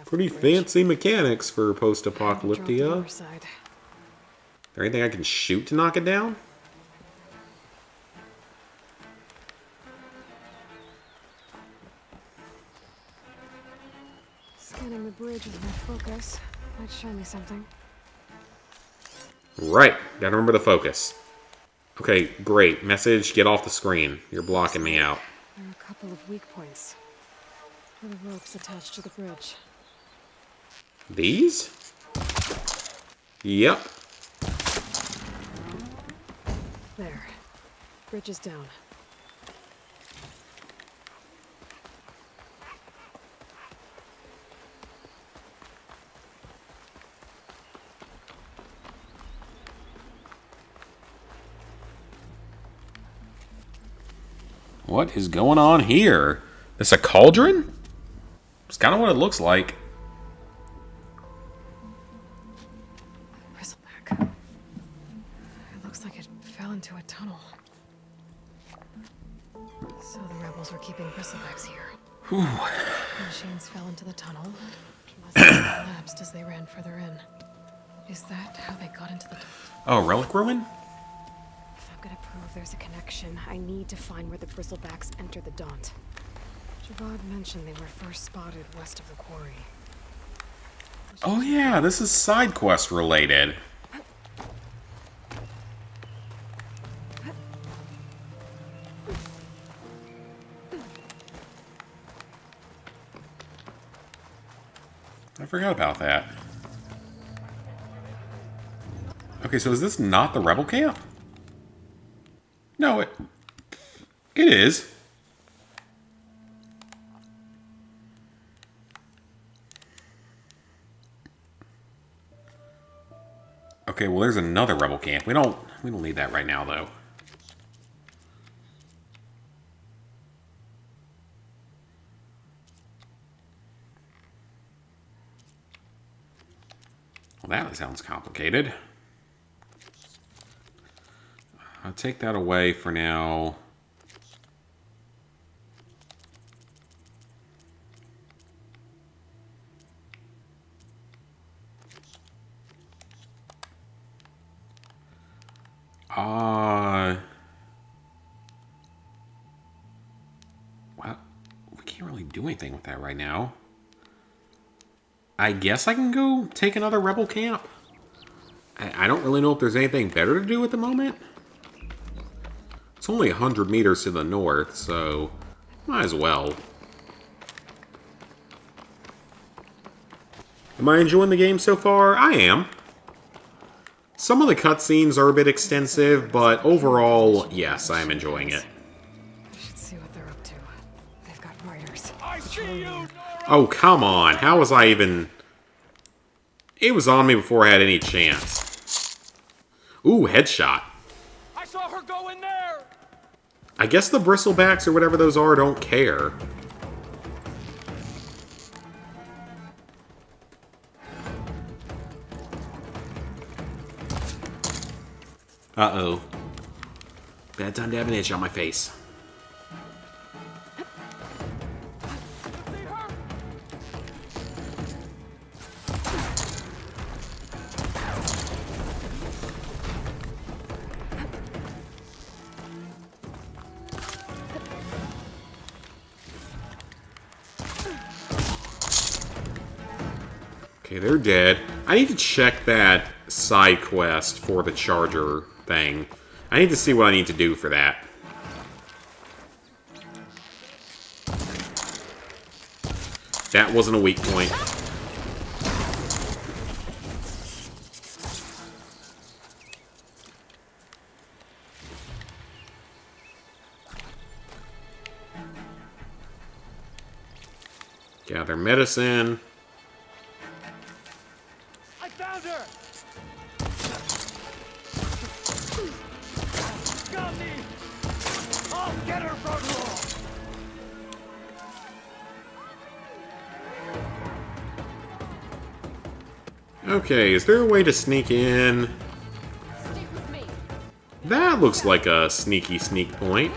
Pretty fancy mechanics for post-apocalyptia. Is there anything I can shoot to knock it down? Scanning the bridge with my focus might show me something. Right. Gotta remember the focus. Okay, great. Message, get off the screen. You're blocking me out. There are a couple of weak points. Where the ropes attached to the bridge. These? Yep. There. Bridge is down. What is going on here? This a cauldron? It's kind of what it looks like. Bristleback. It looks like it fell into a tunnel. So the rebels were keeping bristlebacks here. Whew. The machines fell into the tunnel. Must have collapsed as they ran further in. Is that how they got into the tunnel? Oh, relic ruin? If I'm gonna prove there's a connection, I need to find where the bristlebacks entered the Daunt. Javad mentioned they were first spotted west of the quarry. Oh yeah, this is side quest related. I forgot about that. Okay, so is this not the rebel camp? No, it is. Okay, well, there's another rebel camp. We don't need that right now, though. Well, that sounds complicated. I'll take that away for now. Well, we can't really do anything with that right now. I guess I can go take another rebel camp. I don't really know if there's anything better to do at the moment. It's only 100 meters to the north, so might as well. Am I enjoying the game so far? I am. Some of the cutscenes are a bit extensive, but overall, yes, I am enjoying it. I should see what they're up to. They've got riders. I see you! Oh, come on. How was I even... It was on me before I had any chance. Ooh, headshot. I saw her go in there! I guess the bristlebacks or whatever those are don't care. Uh-oh. Bad time to have an itch on my face. Okay, they're dead. I need to check that side quest for the charger thing. I need to see what I need to do for that. That wasn't a weak point. Gather medicine. I found her! Got me! I'll get her, Roadrunner! Okay, is there a way to sneak in? That looks like a sneaky sneak point.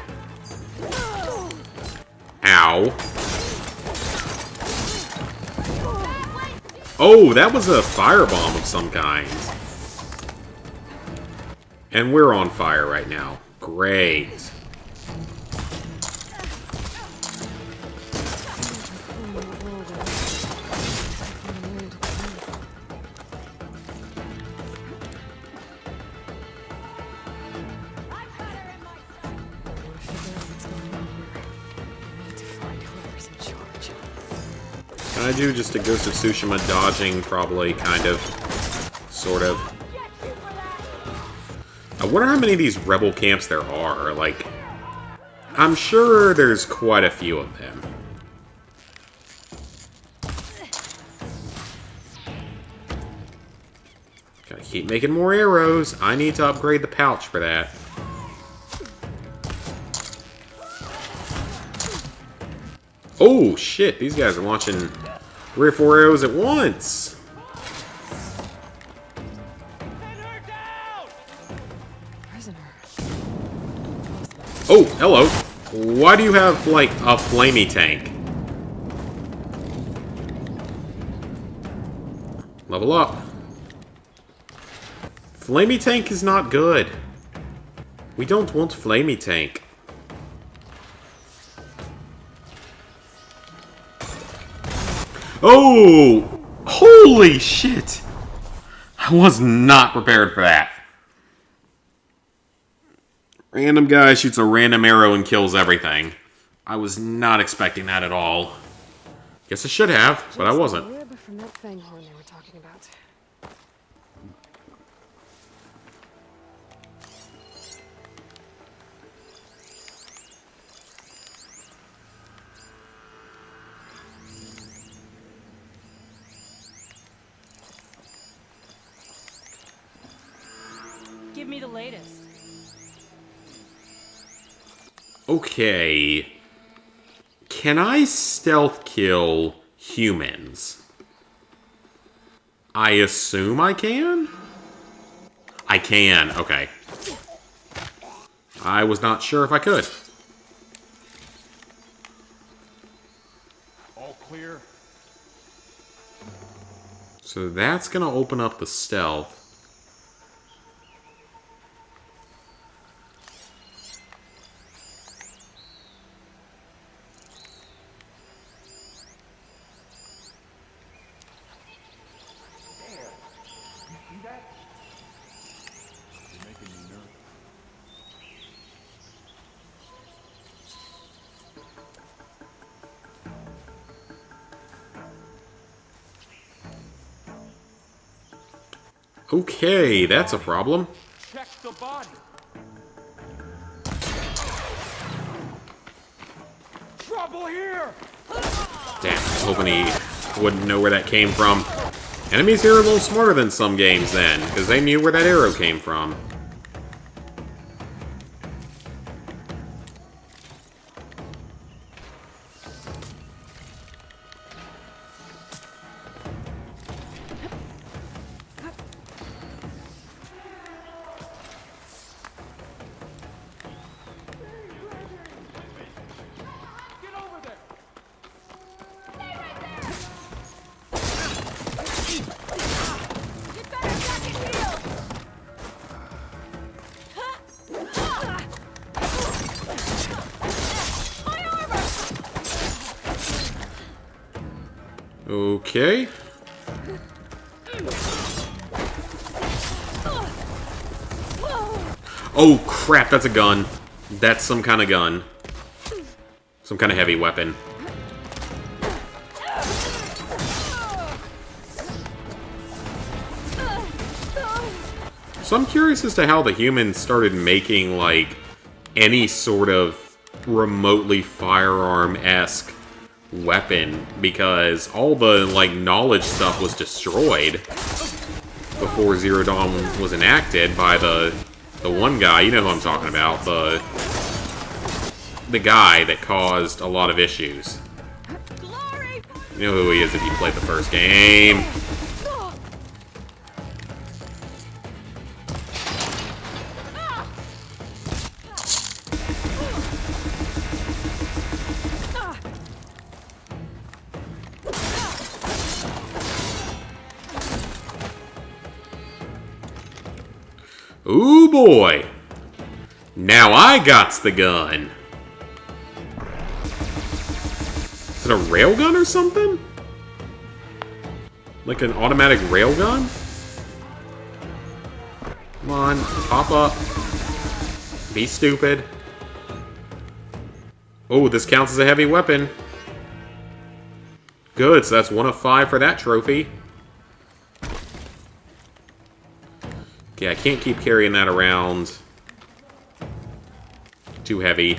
Ow. Oh, that was a firebomb of some kind. And we're on fire right now. Great. Can I do just a Ghost of Tsushima dodging, probably, kind of, sort of? I wonder how many of these rebel camps there are, like, I'm sure there's quite a few of them. Gotta keep making more arrows. I need to upgrade the pouch for that. Oh, shit, these guys are launching 3 or 4 arrows at once. Oh, hello. Why do you have, like, a flamey tank? Level up. Flamey tank is not good. We don't want flamey tank. Oh! Holy shit! I was not prepared for that. Random guy shoots a random arrow and kills everything. I was not expecting that at all. Guess I should have, but I wasn't. From that fanghorn they were talking about. Give me the latest. Okay. Can I stealth kill humans? I assume I can? I can, okay. I was not sure if I could. All clear. So that's gonna open up the stealth. Okay, that's a problem. Check the body. Trouble here. Damn, I was hoping he wouldn't know where that came from. Enemies here are a little smarter than some games then, because they knew where that arrow came from. Okay. Oh crap, that's a gun. That's some kind of gun. Some kind of heavy weapon. So I'm curious as to how the humans started making, like, any sort of remotely firearm-esque weapon, because all the, like, knowledge stuff was destroyed before Zero Dawn was enacted by the one guy, you know who I'm talking about, the guy that caused a lot of issues. You know who he is if you played the first game. Ooh boy! Now I got's the gun! Is it a railgun or something? Like an automatic railgun? Come on, pop up. Be stupid. Oh, this counts as a heavy weapon. Good, so that's 1 of 5 for that trophy. Okay, I can't keep carrying that around. Too heavy.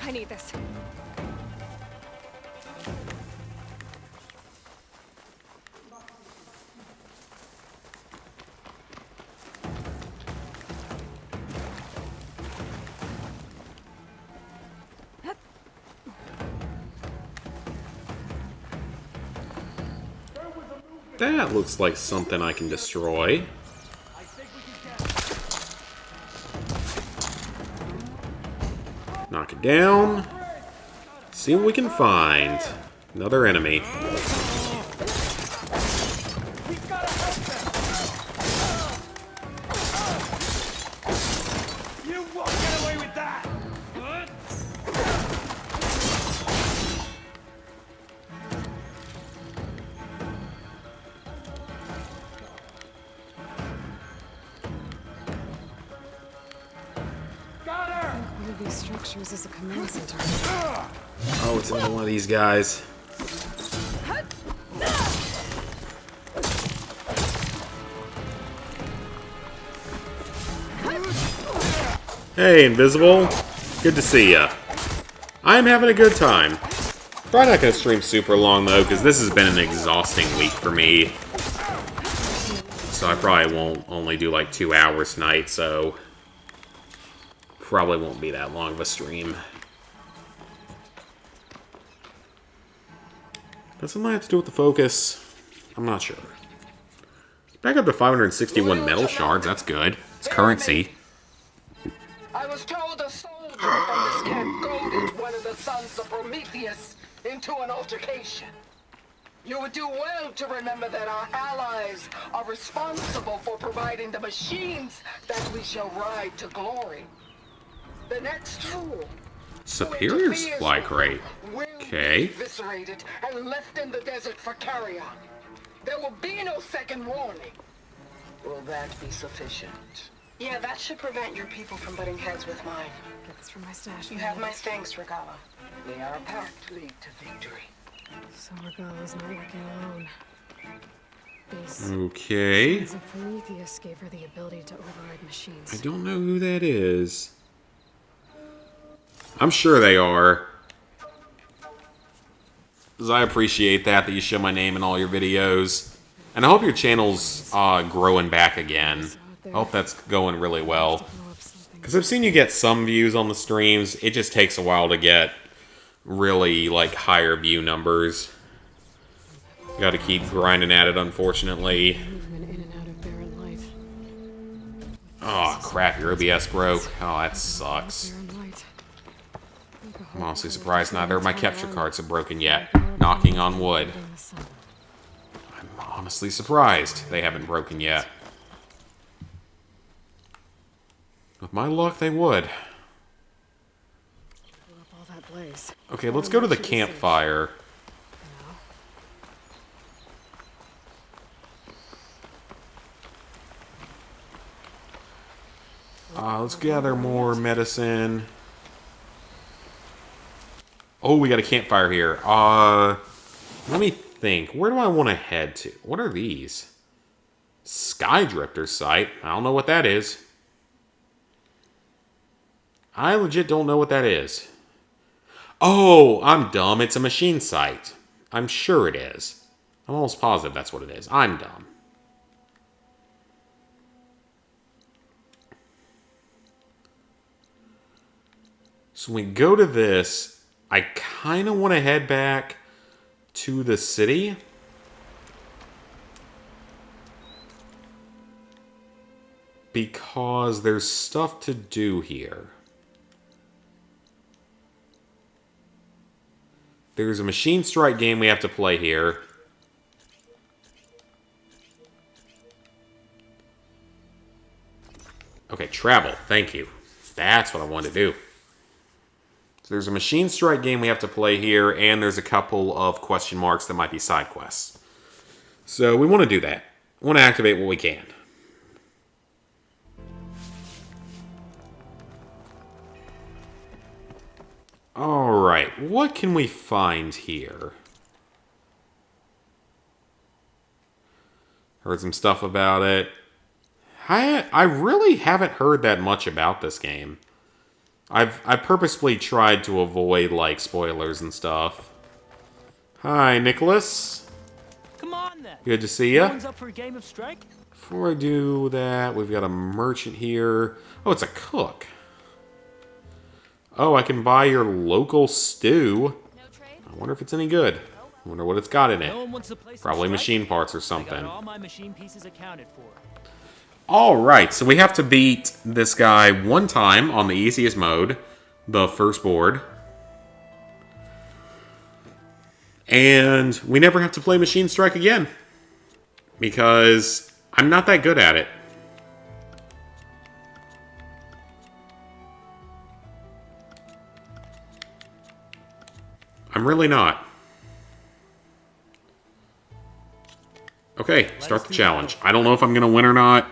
I need this. That looks like something I can destroy. Knock it down. See what we can find. Another enemy. You won't get away with that. One of these structures is a command center. Oh, it's another one of these guys. Hey, Invisible. Good to see ya. I am having a good time. Probably not gonna stream super long, though, because this has been an exhausting week for me. So I probably won't only do like 2 hours tonight, so probably won't be that long of a stream. Does something have to do with the focus? I'm not sure. Back up to 561 metal shards, that's good. It's currency. I was told a soldier from this camp goaded one of the sons of Prometheus into an altercation. You would do well to remember that our allies are responsible for providing the machines that we shall ride to glory. The next fool Superior supply crate. Okay. eviscerated and left in the desert for carrion. There will be no second warning. Will that be sufficient? Yeah, that should prevent your people from butting heads with mine. Get this from my stash. You have my thanks, Regala. They are a pact to lead to victory. So Regala's not working alone. These Okay. sons of Prometheus gave her the ability to override machines. I don't know who that is. I'm sure they are. 'Cause I appreciate that you show my name in all your videos. And I hope your channel's growing back again. I hope that's going really well. Because I've seen you get some views on the streams. It just takes a while to get really, like, higher view numbers. Gotta keep grinding at it, unfortunately. Oh, crap, your OBS broke. Oh, that sucks. I'm honestly surprised neither of my capture cards have broken yet. Knocking on wood. I'm honestly surprised they haven't broken yet. With my luck, they would. Okay, let's go to the campfire. Let's gather more medicine. Oh, we got a campfire here. Let me think. Where do I want to head to? What are these? Skydrifter site? I don't know what that is. I legit don't know what that is. Oh, I'm dumb. It's a machine site. I'm sure it is. I'm almost positive that's what it is. I'm dumb. So when we go to this, I kind of want to head back to the city. Because there's stuff to do here. There's a Machine Strike game we have to play here. Okay, travel. Thank you. That's what I wanted to do. So there's a Machine Strike game we have to play here, and there's a couple of question marks that might be side quests. So we want to do that. We want to activate what we can. Alright, what can we find here? Heard some stuff about it. I really haven't heard that much about this game. I purposely tried to avoid, like, spoilers and stuff. Hi, Nicholas. Come on, then. Good to see ya. No one's up for a game of strike? Before I do that, we've got a merchant here. Oh, it's a cook. Oh, I can buy your local stew. I wonder if it's any good. I wonder what it's got in it. No one wants to play some Probably strike? machine parts or I got something. all my machine pieces accounted for. Alright, so we have to beat this guy one time on the easiest mode, the first board. And we never have to play Machine Strike again. Because I'm not that good at it. I'm really not. Okay, start the challenge. I don't know if I'm going to win or not.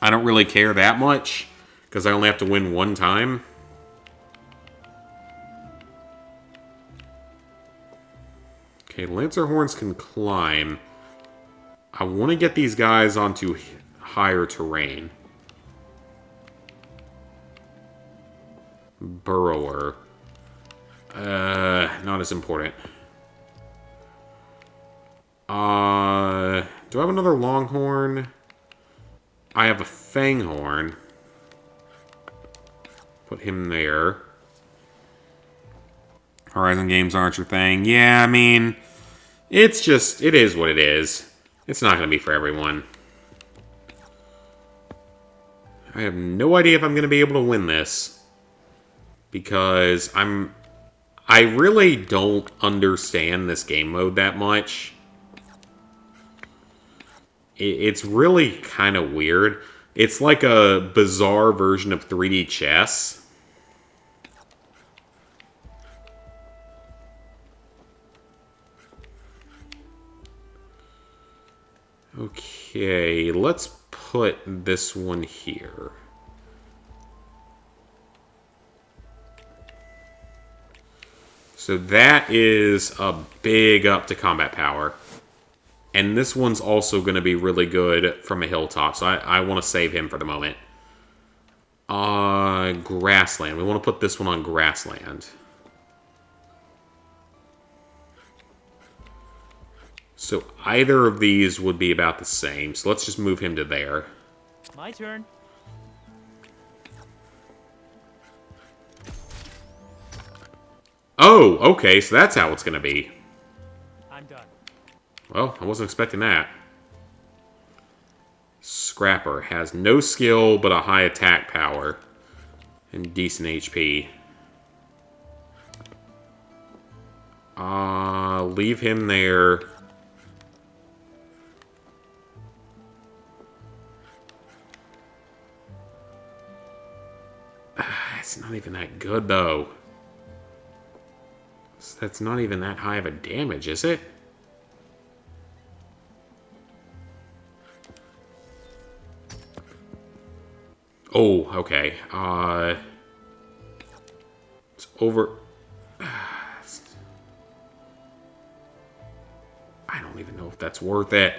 I don't really care that much, because I only have to win one time. Okay, Lancerhorns can climb. I want to get these guys onto higher terrain. Burrower. Not as important. Do I have another Longhorn? I have a Fanghorn. Put him there. Horizon games aren't your thing. Yeah, I mean, it's just, it is what it is. It's not going to be for everyone. I have no idea if I'm going to be able to win this. Because I really don't understand this game mode that much. It's really kind of weird. It's like a bizarre version of 3D chess. Okay, let's put this one here. So that is a big up to combat power. And this one's also going to be really good from a hilltop, so I want to save him for the moment. Grassland. We want to put this one on grassland. So either of these would be about the same, so let's just move him to there. My turn. Oh, okay, so that's how it's going to be. I'm done. Well, I wasn't expecting that. Scrapper has no skill, but a high attack power. And decent HP. Leave him there. It's not even that good, though. That's not even that high of a damage, is it? Oh, okay. It's over... I don't even know if that's worth it.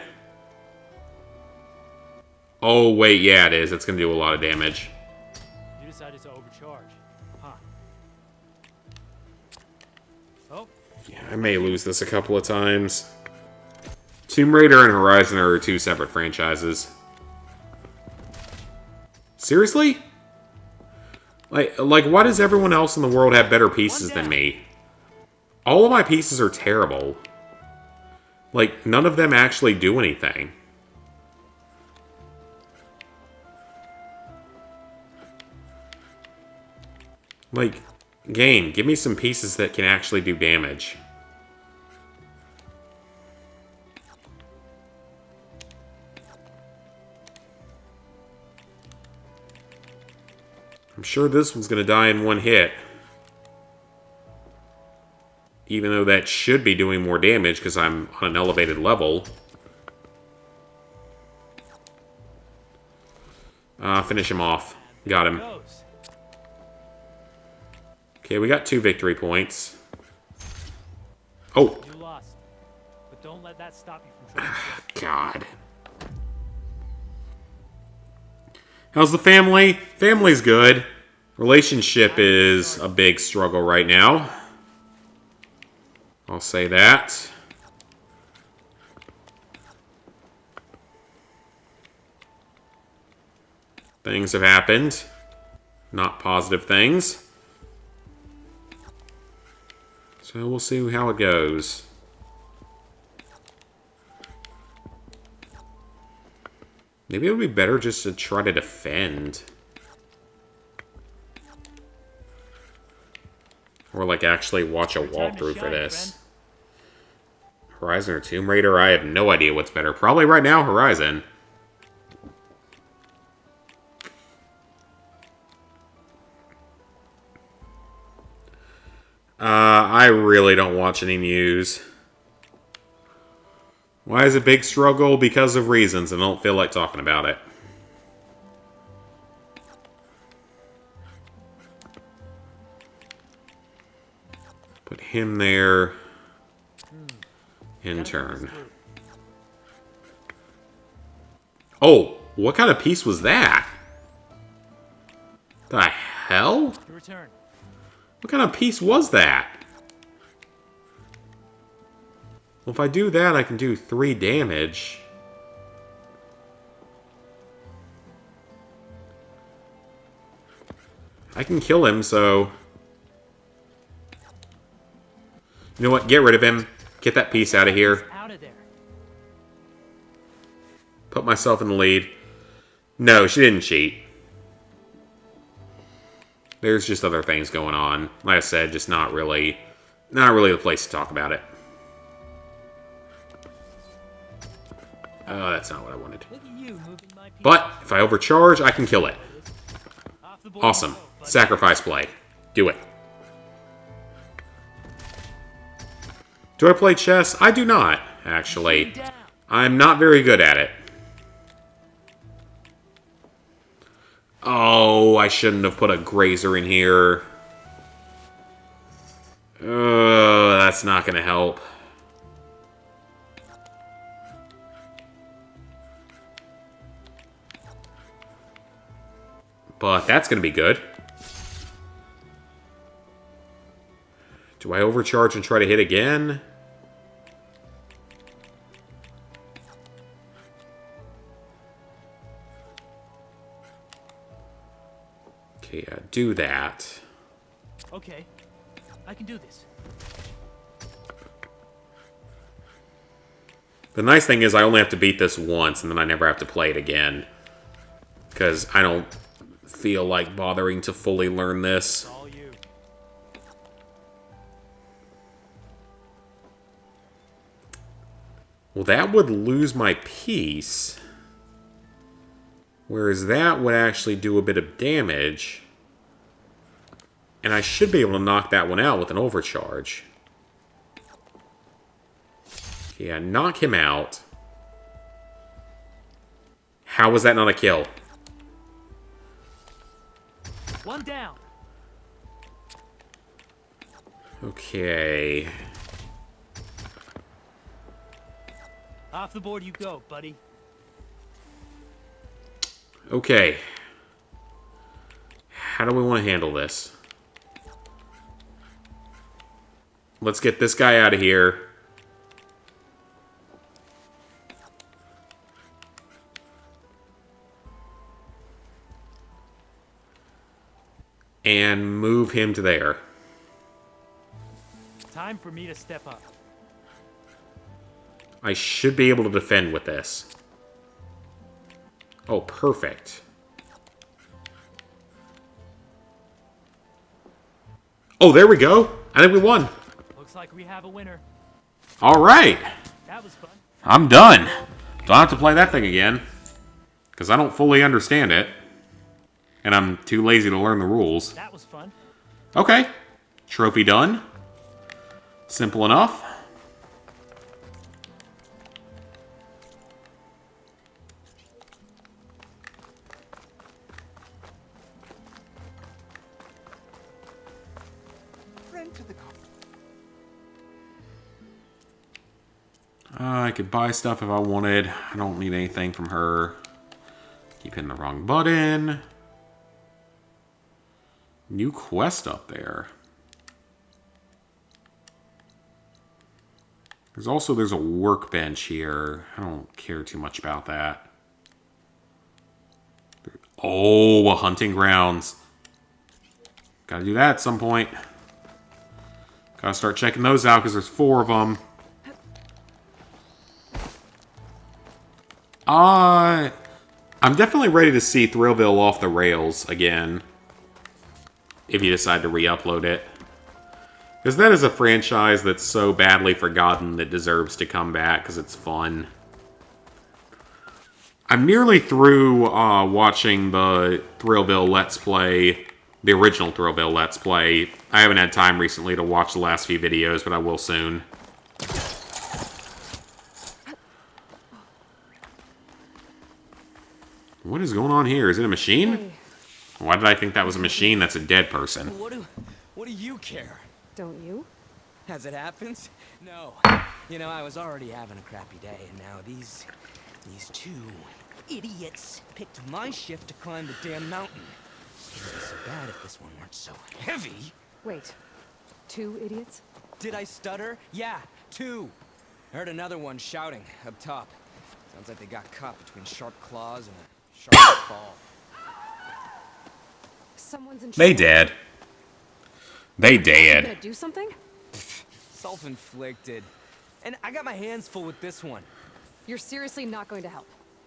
Oh, wait, yeah, it is. It's going to do a lot of damage. You decided to overcharge, huh? Oh. Yeah, I may lose this a couple of times. Tomb Raider and Horizon are two separate franchises. Seriously? Like, why does everyone else in the world have better pieces than me? All of my pieces are terrible. Like, none of them actually do anything. Like, game, give me some pieces that can actually do damage. I'm sure this one's going to die in one hit. Even though that should be doing more damage because I'm on an elevated level. Finish him off. Got him. Okay, we got 2 victory points. Oh! You lost, but don't let that stop you from trying. God. How's the family? Family's good. Relationship is a big struggle right now. I'll say that. Things have happened. Not positive things. So we'll see how it goes. Maybe it would be better just to try to defend. Or like actually watch a walkthrough for this. Horizon or Tomb Raider? I have no idea what's better. Probably right now, Horizon. I really don't watch any news. Why is it a big struggle? Because of reasons. I don't feel like talking about it. Put him there. In turn. Oh, what kind of piece was that? The hell? Your return. What kind of piece was that? Well, if I do that, I can do 3 damage. I can kill him, so... You know what? Get rid of him. Get that piece out of here. Out of there. Put myself in the lead. No, she didn't cheat. There's just other things going on. Like I said, just not really the place to talk about it. Oh, that's not what I wanted. But if I overcharge, I can kill it. Awesome. Sacrifice play. Do it. Do I play chess? I do not, actually. I'm not very good at it. Oh, I shouldn't have put a grazer in here. That's not gonna help. But that's gonna be good. Do I overcharge and try to hit again? Okay, do that. Okay, I can do this. The nice thing is I only have to beat this once, and then I never have to play it again. Because I don't feel like bothering to fully learn this. All you. Well, that would lose my piece. Whereas that would actually do a bit of damage. And I should be able to knock that one out with an overcharge. Yeah, knock him out. How was that not a kill? One down. Okay. Off the board you go, buddy. Okay. How do we want to handle this? Let's get this guy out of here. And move him to there. Time for me to step up. I should be able to defend with this. Oh, perfect. Oh, there we go. I think we won. Looks like we have a winner. All right. That was fun. I'm done. Don't have to play that thing again. Because I don't fully understand it. And I'm too lazy to learn the rules. That was fun. Okay. Trophy done. Simple enough. I could buy stuff if I wanted. I don't need anything from her. Keep hitting the wrong button. New quest up there. There's a workbench here. I don't care too much about that. Oh, a hunting grounds. Gotta do that at some point. Gotta start checking those out because there's 4 of them. I'm definitely ready to see Thrillville off the rails again. If you decide to re-upload it. Because that is a franchise that's so badly forgotten that deserves to come back because it's fun. I'm nearly through watching the Thrillville Let's Play. The original Thrillville Let's Play. I haven't had time recently to watch the last few videos, but I will soon. What is going on here? Is it a machine? Hey. Why did I think that was a machine? That's a dead person. What do you care? Don't you? As it happens? No. You know, I was already having a crappy day, and now these 2 idiots picked my shift to climb the damn mountain. It would be so bad if this one weren't so heavy. Wait. 2 idiots? Did I stutter? Yeah, 2. I heard another one shouting up top. Sounds like they got caught between sharp claws and a sharp fall. Someone's in They trouble. dead. They You dead. gonna do something? Self-inflicted. And I got my hands full with this one. You're seriously not going to help.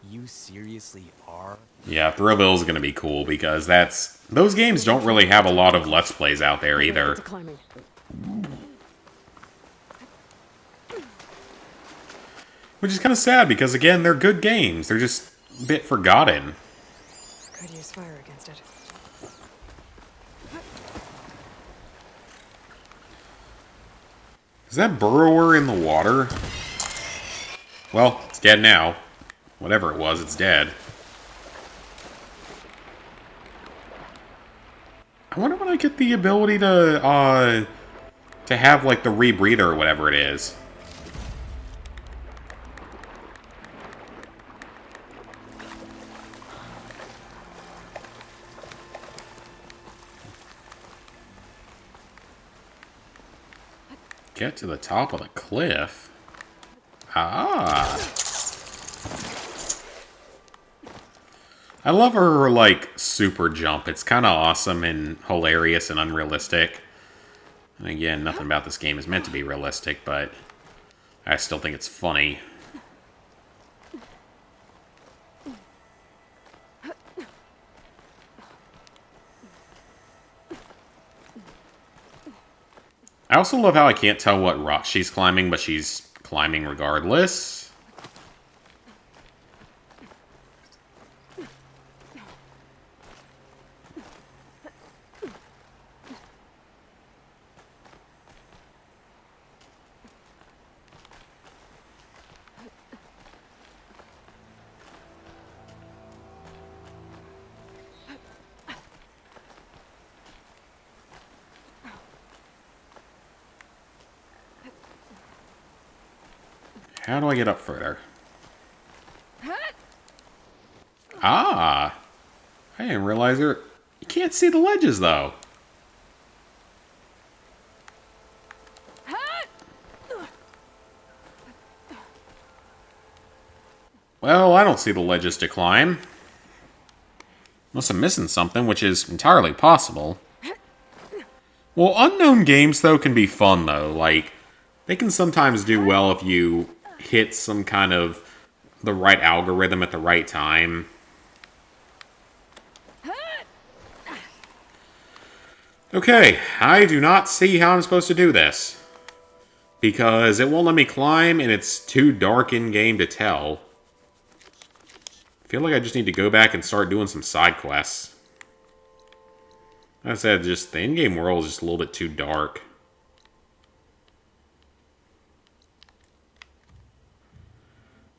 You seriously are? Yeah, Thrillville is going to be cool because those games don't really have a lot of Let's Plays out there either. Climbing. Which is kind of sad because, again, they're good games. They're just a bit forgotten. Could use fire against it. Is that burrower in the water? Well, it's dead now. Whatever it was, it's dead. I wonder when I get the ability to to have, like, the rebreather or whatever it is. Get to the top of the cliff. Ah. I love her, like, super jump. It's kind of awesome and hilarious and unrealistic. And again, nothing about this game is meant to be realistic, but I still think it's funny. I also love how I can't tell what rock she's climbing, but she's climbing regardless. How do I get up further? Ah! I didn't realize you can't see the ledges, though. Well, I don't see the ledges to climb. Unless I'm missing something, which is entirely possible. Well, unknown games, though, can be fun, though. Like, they can sometimes do well if you hit some kind of the right algorithm at the right time. Okay, I do not see how I'm supposed to do this. Because it won't let me climb, and it's too dark in-game to tell. I feel like I just need to go back and start doing some side quests. Like I said, just the in-game world is just a little bit too dark.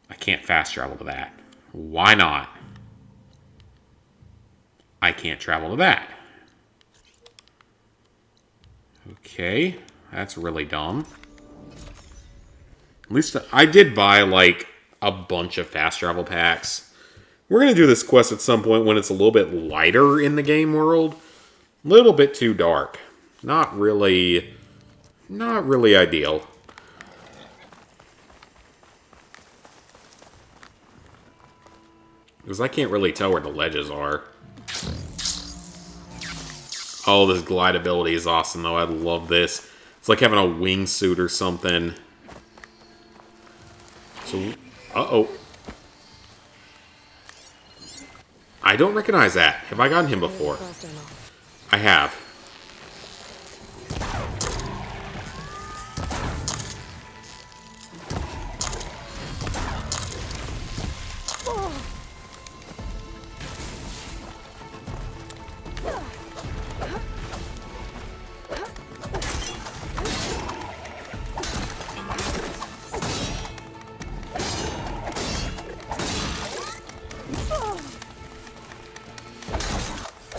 I can't fast travel to that. Why not? I can't travel to that. Okay, that's really dumb. At least I did buy, like, a bunch of fast travel packs. We're going to do this quest at some point when it's a little bit lighter in the game world. A little bit too dark. Not really ideal. Because I can't really tell where the ledges are. Oh, this glide ability is awesome, though. I love this. It's like having a wingsuit or something. So, uh-oh. I don't recognize that. Have I gotten him before? I have.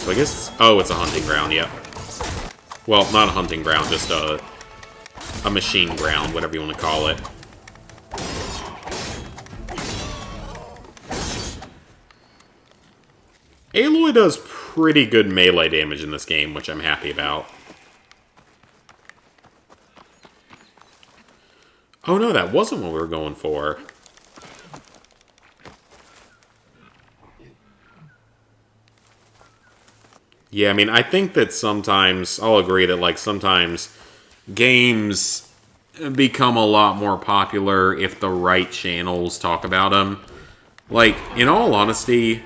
So I guess... Oh, it's a hunting ground, yep. Well, not a hunting ground, just a machine ground, whatever you want to call it. Aloy does pretty good melee damage in this game, which I'm happy about. Oh no, that wasn't what we were going for. Yeah, I mean, I think that sometimes, I'll agree that, like, sometimes games become a lot more popular if the right channels talk about them. Like, in all honesty,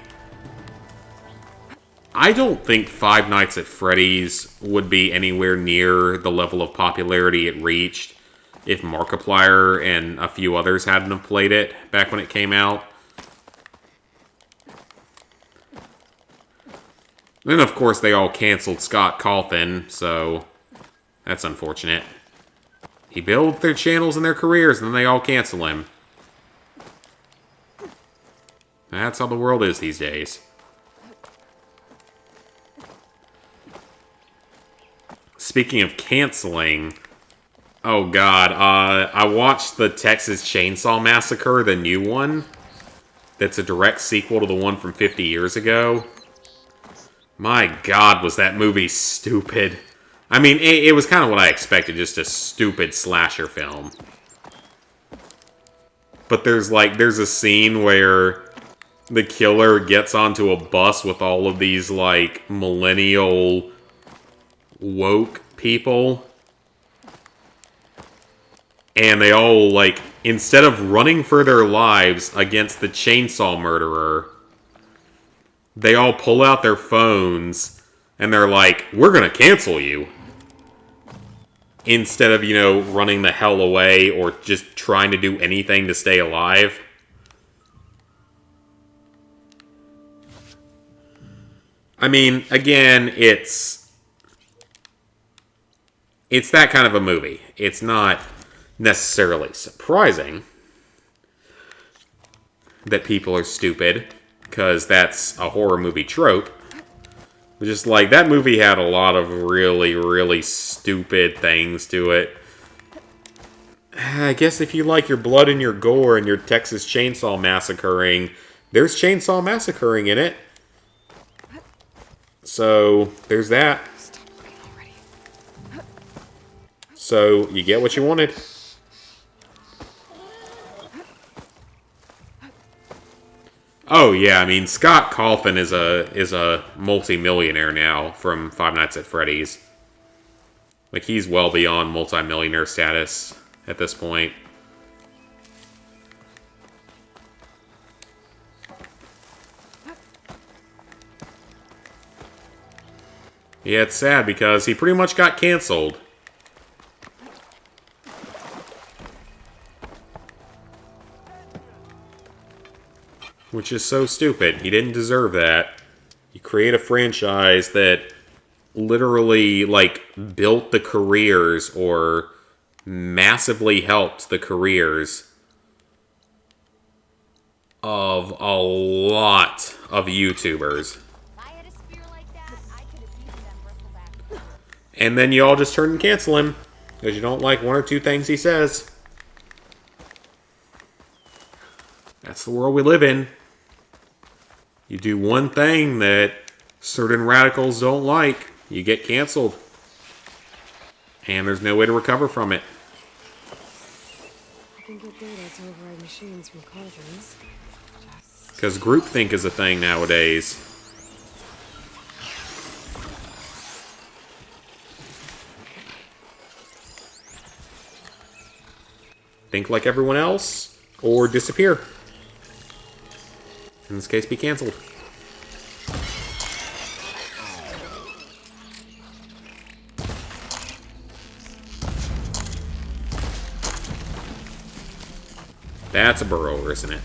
I don't think Five Nights at Freddy's would be anywhere near the level of popularity it reached if Markiplier and a few others hadn't have played it back when it came out. Then, of course, they all canceled Scott Cawthon, so that's unfortunate. He built their channels and their careers, and then they all cancel him. That's how the world is these days. Speaking of canceling, Oh god, I watched the Texas Chainsaw Massacre, the new one. That's a direct sequel to the one from 50 years ago. My god, was that movie stupid. I mean, it was kind of what I expected, just a stupid slasher film. But there's a scene where the killer gets onto a bus with all of these, like, millennial woke people. And they all, like, instead of running for their lives against the chainsaw murderer, they all pull out their phones and they're like, we're gonna cancel you. Instead of, you know, running the hell away or just trying to do anything to stay alive. I mean, again, it's that kind of a movie. It's not necessarily surprising that people are stupid, because that's a horror movie trope. Just like, that movie had a lot of really, really stupid things to it. I guess if you like your blood and your gore and your Texas Chainsaw Massacring, there's Chainsaw Massacring in it. So, there's that. So, you get what you wanted. Oh yeah, I mean, Scott Cawthon is a multi-millionaire now from Five Nights at Freddy's. Like, he's well beyond multi-millionaire status at this point. Yeah, it's sad because he pretty much got canceled. Which is so stupid. He didn't deserve that. You create a franchise that literally, like, built the careers or massively helped the careers of a lot of YouTubers. And then you all just turn and cancel him because you don't like one or two things he says. That's the world we live in. You do one thing that certain radicals don't like, you get canceled. And there's no way to recover from it. You can get data to override machines from cauldrons. Because groupthink is a thing nowadays. Think like everyone else, or disappear. In this case, be cancelled. That's a burrower, isn't it?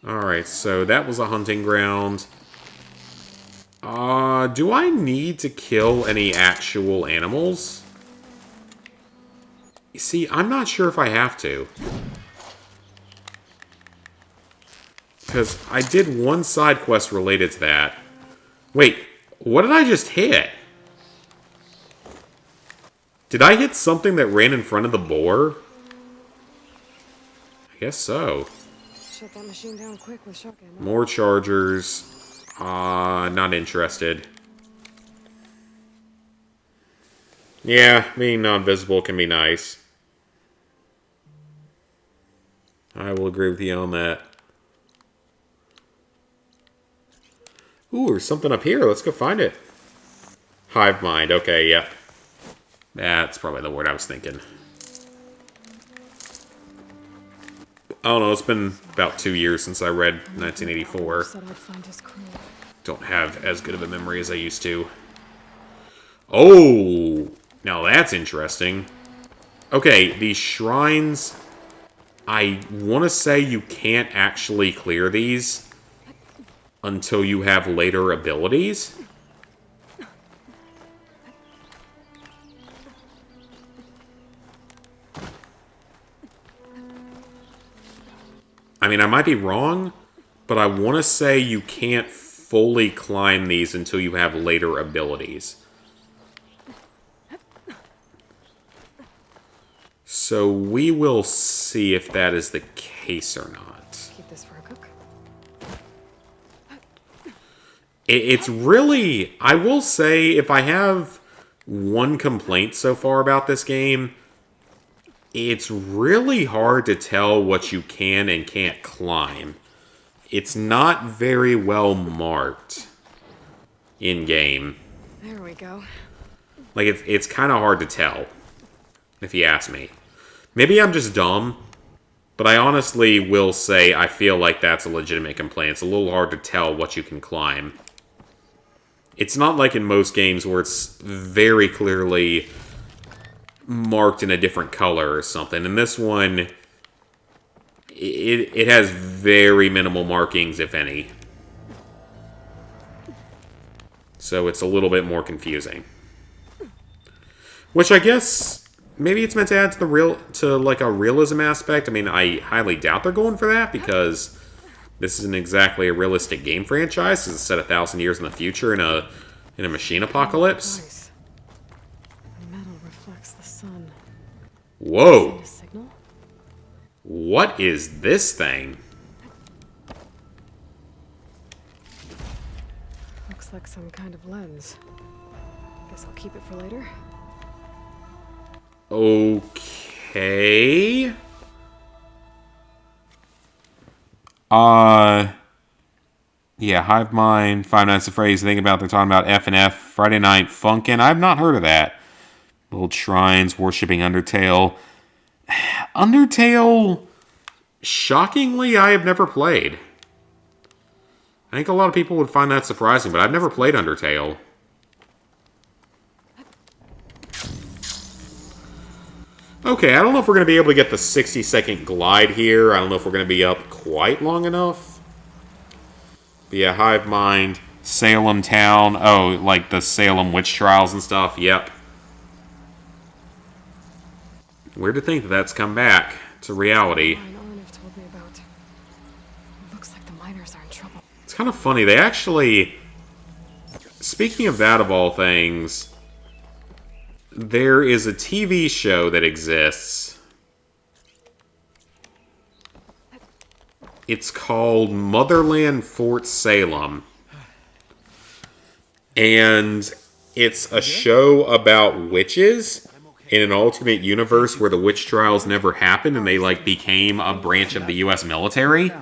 Alright, so that was a hunting ground. Do I need to kill any actual animals? You see, I'm not sure if I have to. Because I did one side quest related to that. Wait, what did I just hit? Did I hit something that ran in front of the boar? I guess so. Shut that machine down quick with shotgun. More chargers. Not interested. Yeah, being non-visible can be nice. I will agree with you on that. Ooh, there's something up here. Let's go find it. Hive mind. Okay, yep. That's probably the word I was thinking. I don't know, it's been about 2 years since I read 1984. Don't have as good of a memory as I used to. Oh! Now that's interesting. Okay, these shrines... I want to say you can't actually clear these until you have later abilities. I mean, I might be wrong, but I want to say you can't fully climb these until you have later abilities. So we will see if that is the case or not. Keep this for a cook. It's really... I will say, if I have one complaint so far about this game, it's really hard to tell what you can and can't climb. It's not very well marked in-game. There we go. Like, it's kind of hard to tell, if you ask me. Maybe I'm just dumb, but I honestly will say I feel like that's a legitimate complaint. It's a little hard to tell what you can climb. It's not like in most games where it's very clearly marked in a different color or something. In this one, it has very minimal markings, if any. So it's a little bit more confusing. Which I guess maybe it's meant to add to like a realism aspect. I mean, I highly doubt they're going for that because this isn't exactly a realistic game franchise. It's set 1,000 years in the future in a machine apocalypse. The metal reflects the sun. Whoa! Is that a signal? What is this thing? Looks like some kind of lens. Guess I'll keep it for later. Okay. Yeah, Hive Mind, Five Nights at Freddy's. Think about they're talking about F&F, Friday Night Funkin'. I've not heard of that. Little shrines worshipping Undertale. Undertale, shockingly, I have never played. I think a lot of people would find that surprising, but I've never played Undertale. Okay, I don't know if we're going to be able to get the 60-second glide here. I don't know if we're going to be up quite long enough. But yeah, Hive Mind, Salem Town. Oh, like the Salem witch trials and stuff. Yep. Weird to think that that's come back to reality. Arnav told me about. Looks like the miners are in trouble. It's kind of funny. They actually... Speaking of that, of all things... There is a TV show that exists. It's called Motherland Fort Salem. And it's a show about witches in an alternate universe where the witch trials never happened and they like became a branch of the US military.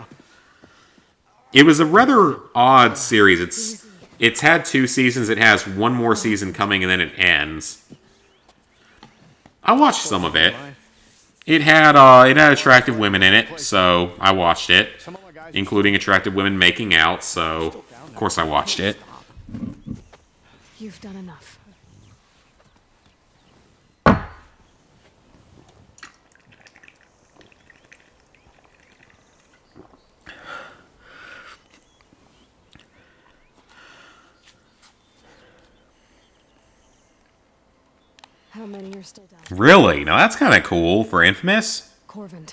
It was a rather odd series. It's had 2 seasons. It has 1 more season coming and then it ends. I watched some of it. It had attractive women in it, so I watched it, including attractive women making out. So of course I watched it. You've done enough. How many are still down? Really? Now that's kind of cool for Infamous. Corvand,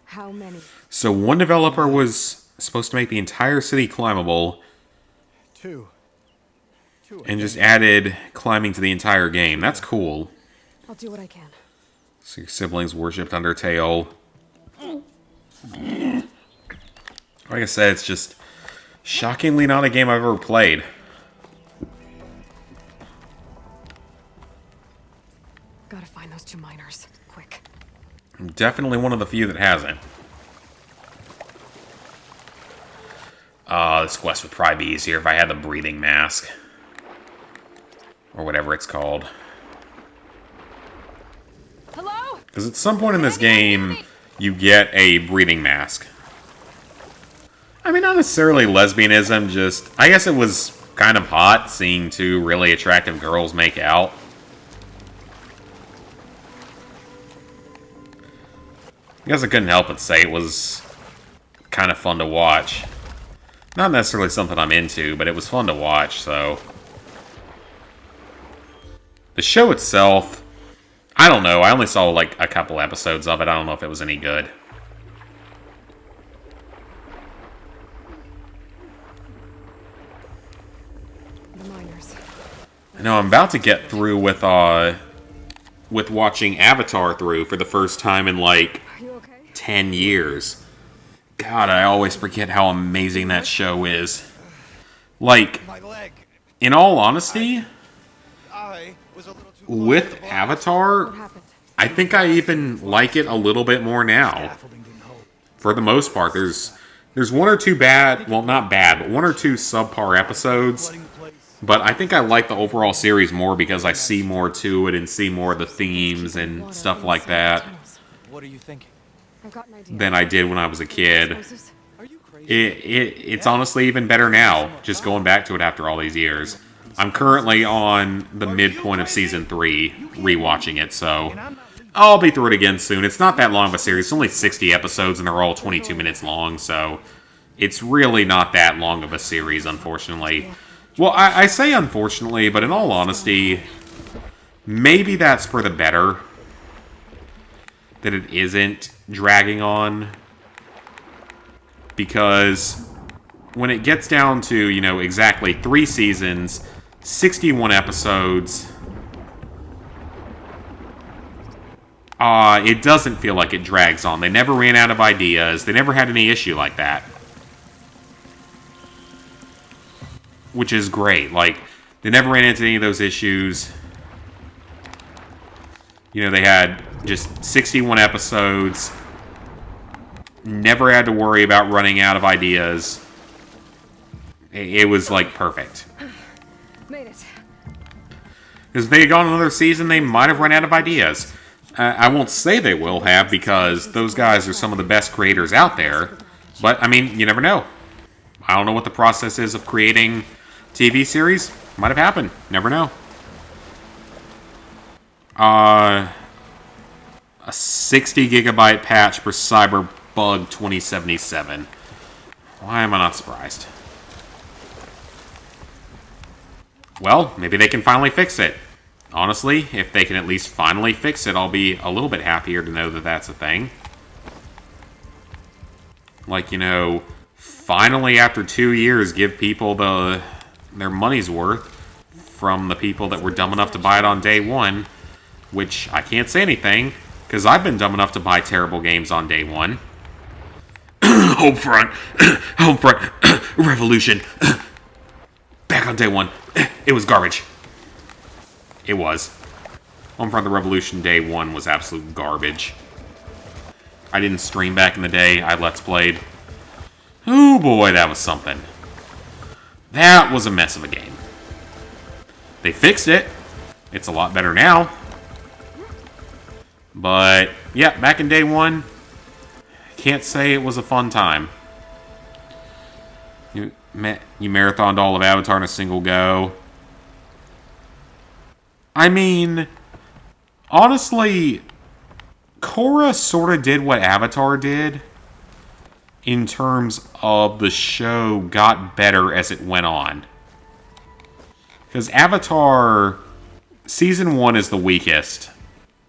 how many? So one developer was supposed to make the entire city climbable. 2. And just added climbing to the entire game. That's cool. I'll do what I can. So your siblings worshipped Undertale. Like I said, it's just shockingly not a game I've ever played. Gotta find those 2 miners. Quick. I'm definitely one of the few that hasn't. This quest would probably be easier if I had the breathing mask. Or whatever it's called. Hello? Because at some point in this game, you get a breathing mask. I mean, not necessarily lesbianism, just... I guess it was kind of hot seeing 2 really attractive girls make out. I guess I couldn't help but say it was kind of fun to watch. Not necessarily something I'm into, but it was fun to watch, so... The show itself, I don't know. I only saw like a couple episodes of it. I don't know if it was any good. No, I'm about to get through with watching Avatar through for the first time in like 10 years. God, I always forget how amazing that show is. Like, in all honesty, with Avatar, I think I even like it a little bit more now. For the most part, there's one or two bad, well, not bad, but one or two subpar episodes. But I think I like the overall series more because I see more to it and see more of the themes and stuff like that. What are you thinking? Than I did when I was a kid. It's honestly even better now, just going back to it after all these years. I'm currently on the midpoint of Season 3, rewatching it, so I'll be through it again soon. It's not that long of a series. It's only 60 episodes, and they're all 22 minutes long, so it's really not that long of a series, unfortunately. Well, I say unfortunately, but in all honesty, maybe that's for the better. That it isn't dragging on. Because when it gets down to, you know, exactly 3 seasons, 61 episodes, it doesn't feel like it drags on. They never ran out of ideas. They never had any issue like that. Which is great. Like, they never ran into any of those issues. You know, they had just 61 episodes. Never had to worry about running out of ideas. It was, like, perfect. Made it. Because if they had gone another season, they might have run out of ideas. I won't say they will have, because those guys are some of the best creators out there. But, I mean, you never know. I don't know what the process is of creating TV series. Might have happened. Never know. A 60 gigabyte patch for Cyberbug 2077. Why am I not surprised? Well, maybe they can finally fix it. Honestly, if they can at least finally fix it, I'll be a little bit happier to know that that's a thing. Like, you know, finally after 2 years, give people their money's worth from the people that were dumb enough to buy it on day one. Which, I can't say anything, because I've been dumb enough to buy terrible games on day one. Homefront! Homefront! Revolution! Back on day one. It was garbage. It was. Homefront: The Revolution day one was absolute garbage. I didn't stream back in the day. I Let's Played. Oh boy, that was something. That was a mess of a game. They fixed it. It's a lot better now. But, yeah, back in day one, can't say it was a fun time. You marathoned all of Avatar in a single go. I mean, honestly, Korra sort of did what Avatar did in terms of the show got better as it went on. Because Avatar, Season 1 is the weakest.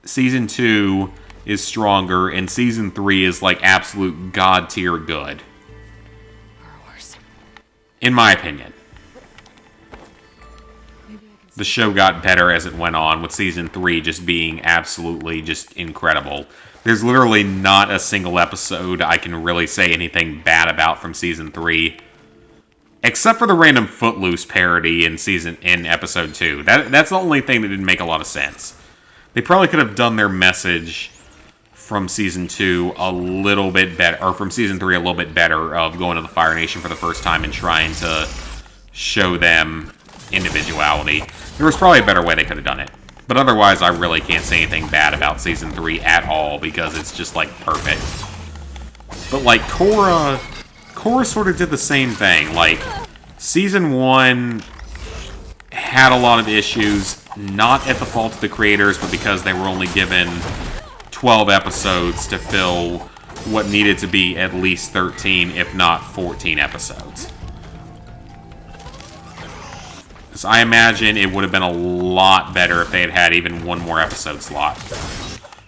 Season 2 is stronger, and Season 3 is like absolute god tier good. Or worse. In my opinion. The show got better as it went on, with Season 3 just being absolutely just incredible. There's literally not a single episode I can really say anything bad about from Season 3. Except for the random Footloose parody in Episode 2. That's the only thing that didn't make a lot of sense. They probably could have done their message from Season 2 a little bit better, or from Season 3 a little bit better, of going to the Fire Nation for the first time and trying to show them individuality. There was probably a better way they could have done it. But otherwise, I really can't say anything bad about Season 3 at all, because it's just, like, perfect. But, like, Korra sort of did the same thing. Like, Season 1 had a lot of issues, not at the fault of the creators, but because they were only given 12 episodes to fill what needed to be at least 13, if not 14 episodes. So I imagine it would have been a lot better if they had had even one more episode slot.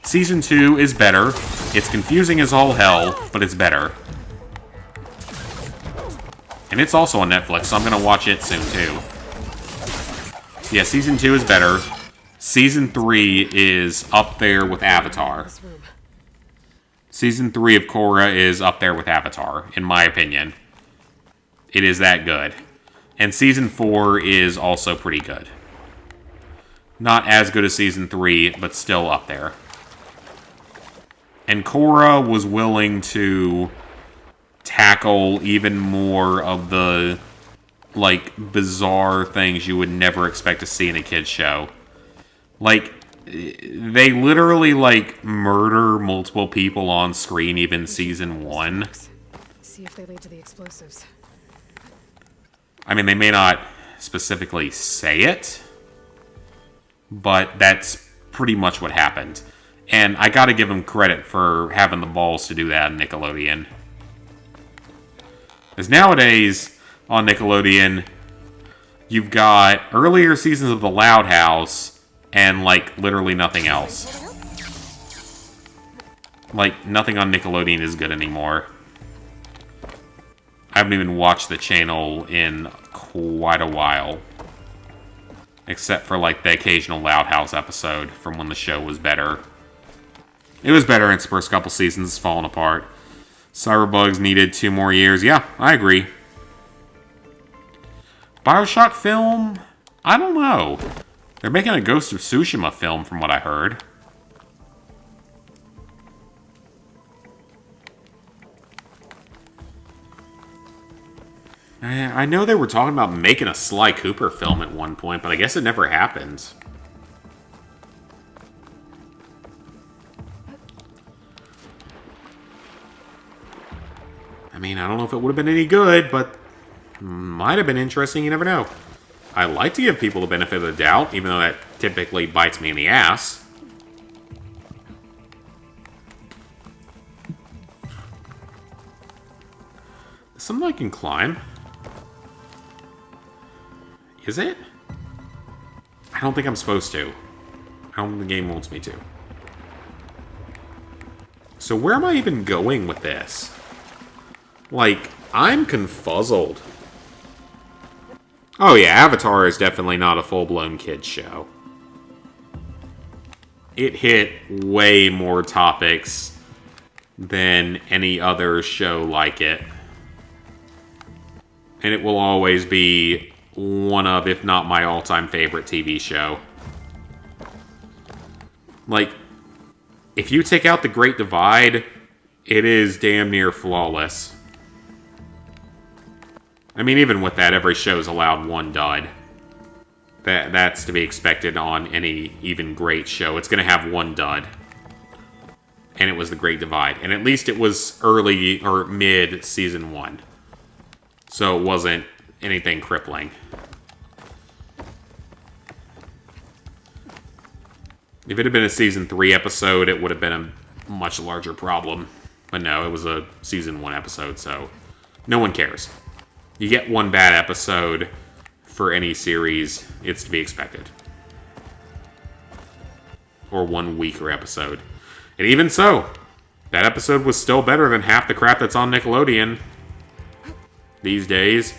Season 2 is better. It's confusing as all hell, but it's better. And it's also on Netflix, so I'm going to watch it soon, too. Yeah, Season 2 is better. Season 3 is up there with Avatar. Season 3 of Korra is up there with Avatar, in my opinion. It is that good. And Season 4 is also pretty good. Not as good as Season 3, but still up there. And Korra was willing to tackle even more of the, like, bizarre things you would never expect to see in a kid's show. Like, they literally, like, murder multiple people on screen, even Season 1. See if they lead to the explosives. I mean, they may not specifically say it, but that's pretty much what happened. And I gotta give them credit for having the balls to do that on Nickelodeon. Because nowadays, on Nickelodeon, you've got earlier seasons of The Loud House, and, like, literally nothing else. Like, nothing on Nickelodeon is good anymore. I haven't even watched the channel in quite a while. Except for, like, the occasional Loud House episode from when the show was better. It was better in its first couple seasons. It's fallen apart. Cyberbugs needed 2 more years. Yeah, I agree. BioShock film? I don't know. They're making a Ghost of Tsushima film from what I heard. I know they were talking about making a Sly Cooper film at one point, but I guess it never happened. I mean, I don't know if it would have been any good, but might have been interesting, you never know. I like to give people the benefit of the doubt, even though that typically bites me in the ass. Is something I can climb? Is it? I don't think I'm supposed to. I don't think the game wants me to. So where am I even going with this? Like, I'm confuzzled. Oh yeah, Avatar is definitely not a full-blown kids show. It hit way more topics than any other show like it. And it will always be one of, if not my all-time favorite TV show. Like, if you take out The Great Divide, it is damn near flawless. I mean, even with that, every show's allowed one dud. That's to be expected on any even great show. It's going to have one dud. And it was The Great Divide. And at least it was early or mid season 1. So it wasn't anything crippling. If it had been a season 3 episode, it would have been a much larger problem. But no, it was a season 1 episode, so no one cares. You get one bad episode for any series, it's to be expected. Or one weaker episode. And even so, that episode was still better than half the crap that's on Nickelodeon these days.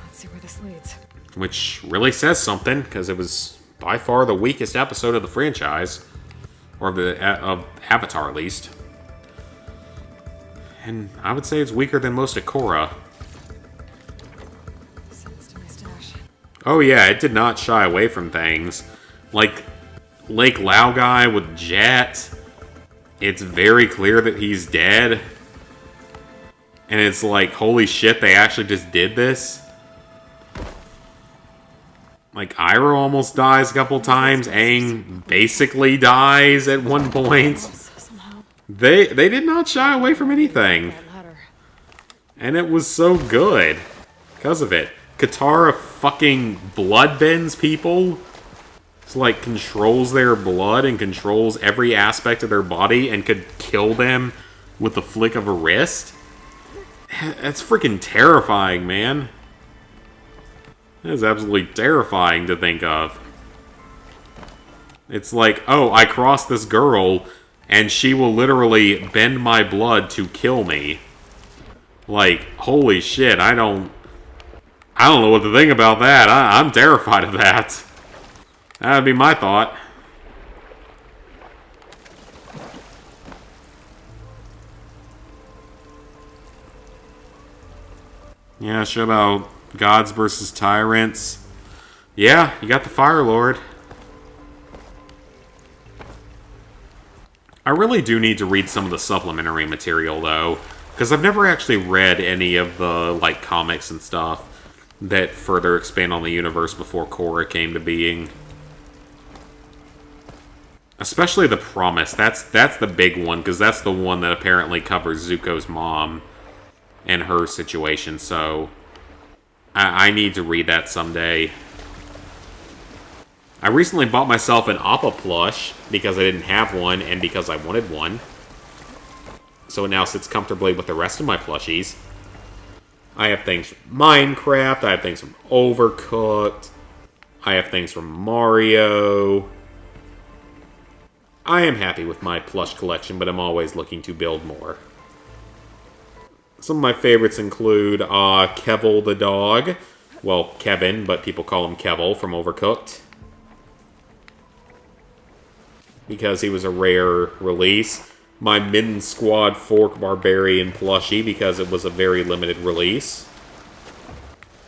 Let's see where this leads. Which really says something, because it was by far the weakest episode of the franchise. Or of Avatar, at least. And I would say it's weaker than most of Korra. Oh yeah, it did not shy away from things. Like Lake Laogai with Jet. It's very clear that he's dead. And it's like, holy shit, they actually just did this? Like, Iroh almost dies a couple times. Aang basically dies at one point. They did not shy away from anything. And it was so good because of it. Katara fucking bloodbends people. It's like controls their blood and controls every aspect of their body and could kill them with the flick of a wrist. That's freaking terrifying, man. That is absolutely terrifying to think of. It's like, oh, I crossed this girl and she will literally bend my blood to kill me. Like, holy shit, I don't know what to think about that. I'm terrified of that. That would be my thought. Yeah, show about gods versus tyrants. Yeah, you got the Fire Lord. I really do need to read some of the supplementary material, though, because I've never actually read any of the, like, comics and stuff that further expand on the universe before Korra came to being. Especially The Promise. That's the big one, because that's the one that apparently covers Zuko's mom and her situation, so I need to read that someday. I recently bought myself an Appa plush because I didn't have one and because I wanted one. So it now sits comfortably with the rest of my plushies. I have things from Minecraft, I have things from Overcooked, I have things from Mario. I am happy with my plush collection, but I'm always looking to build more. Some of my favorites include Kevel the dog. Well, Kevin, but people call him Kevel from Overcooked. Because he was a rare release. My Midden Squad Fork Barbarian plushie, because it was a very limited release.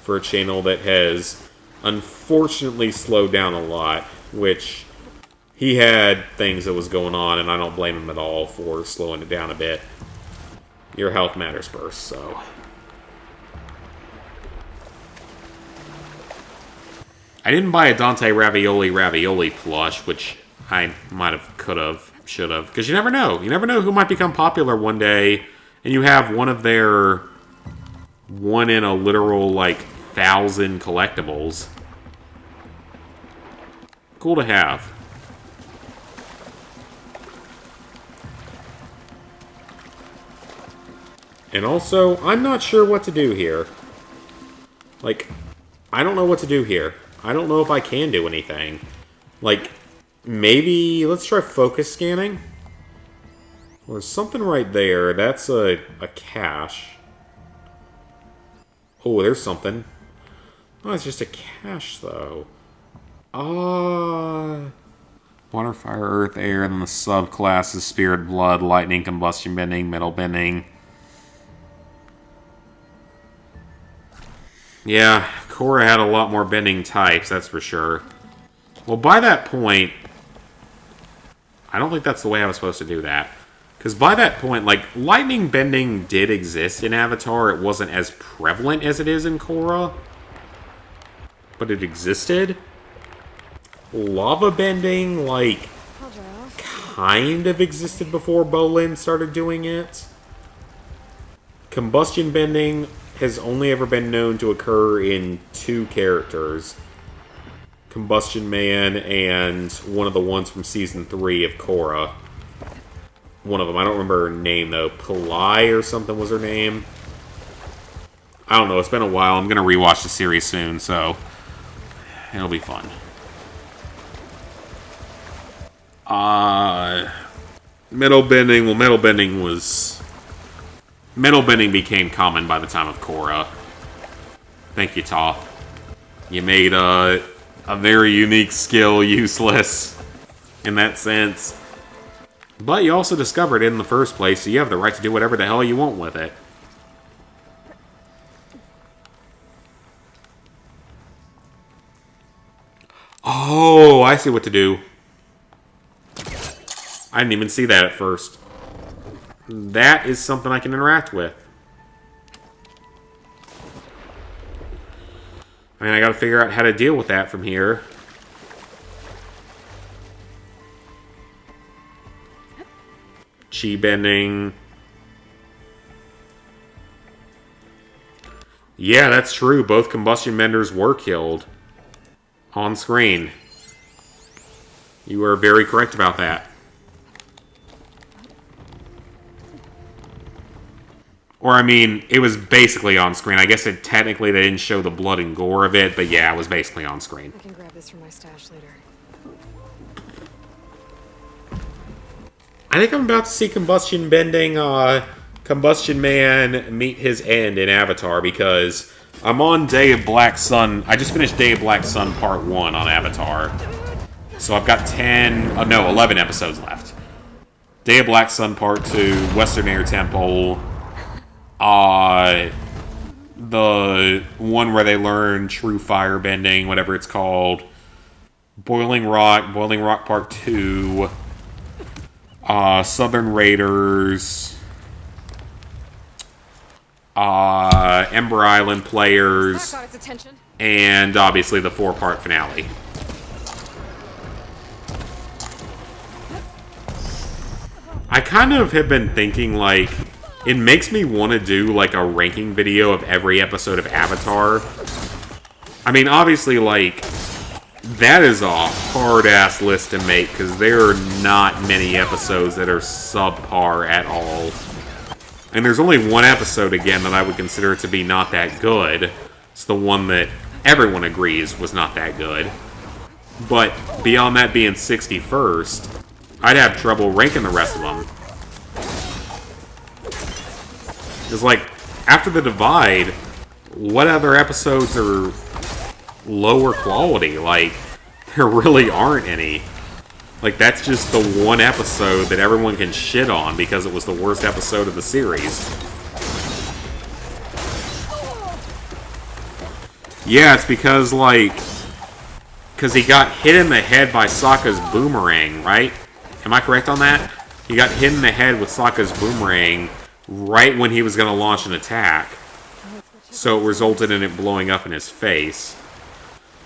For a channel that has unfortunately slowed down a lot, which he had things that was going on, and I don't blame him at all for slowing it down a bit. Your health matters first, so. I didn't buy a Dante Ravioli plush, which I might have, could have, should have. Because you never know. You never know who might become popular one day, and you have one of their one in a literal, like, 1,000 collectibles. Cool to have. And also, I'm not sure what to do here. Like, I don't know what to do here. I don't know if I can do anything. Like, maybe, let's try focus scanning. Well, there's something right there. That's a cache. Oh, there's something. Oh, it's just a cache, though. Water, fire, earth, air, and then the subclasses: spirit, blood, lightning, combustion bending, metal bending. Yeah, Korra had a lot more bending types, that's for sure. Well, by that point, I don't think that's the way I was supposed to do that. Because by that point, like, lightning bending did exist in Avatar. It wasn't as prevalent as it is in Korra. But it existed. Lava bending, like, kind of existed before Bolin started doing it. Combustion bending has only ever been known to occur in 2 characters. Combustion Man and one of the ones from Season 3 of Korra. One of them, I don't remember her name though. Palai or something was her name. I don't know, it's been a while. I'm gonna rewatch the series soon, so it'll be fun. Metal bending, well, metal bending became common by the time of Korra. Thank you, Toph. You made a very unique skill useless in that sense. But you also discovered it in the first place, so you have the right to do whatever the hell you want with it. Oh, I see what to do. I didn't even see that at first. That is something I can interact with. I mean, I gotta figure out how to deal with that from here. Chi bending. Yeah, that's true. Both combustion benders were killed on screen. You were very correct about that. Or, I mean, it was basically on screen. I guess it technically they didn't show the blood and gore of it, but yeah, it was basically on screen. I can grab this from my stash later. I think I'm about to see Combustion Bending, Combustion Man meet his end in Avatar, because I'm on Day of Black Sun. I just finished Day of Black Sun Part 1 on Avatar. So I've got 11 episodes left. Day of Black Sun Part 2, Western Air Temple, the one where they learn true firebending, whatever it's called, Boiling Rock Part 2, Southern Raiders, Ember Island Players, and obviously the 4-part finale. I kind of have been thinking, like, it makes me want to do, like, a ranking video of every episode of Avatar. I mean, obviously, like, that is a hard-ass list to make, because there are not many episodes that are subpar at all. And there's only one episode, again, that I would consider to be not that good. It's the one that everyone agrees was not that good. But beyond that being 61st, I'd have trouble ranking the rest of them. Because, like, after The Divide, what other episodes are lower quality? Like, there really aren't any. Like, that's just the one episode that everyone can shit on because it was the worst episode of the series. Yeah, it's because, like, because he got hit in the head by Sokka's boomerang, right? Am I correct on that? He got hit in the head with Sokka's boomerang right when he was going to launch an attack. So it resulted in it blowing up in his face.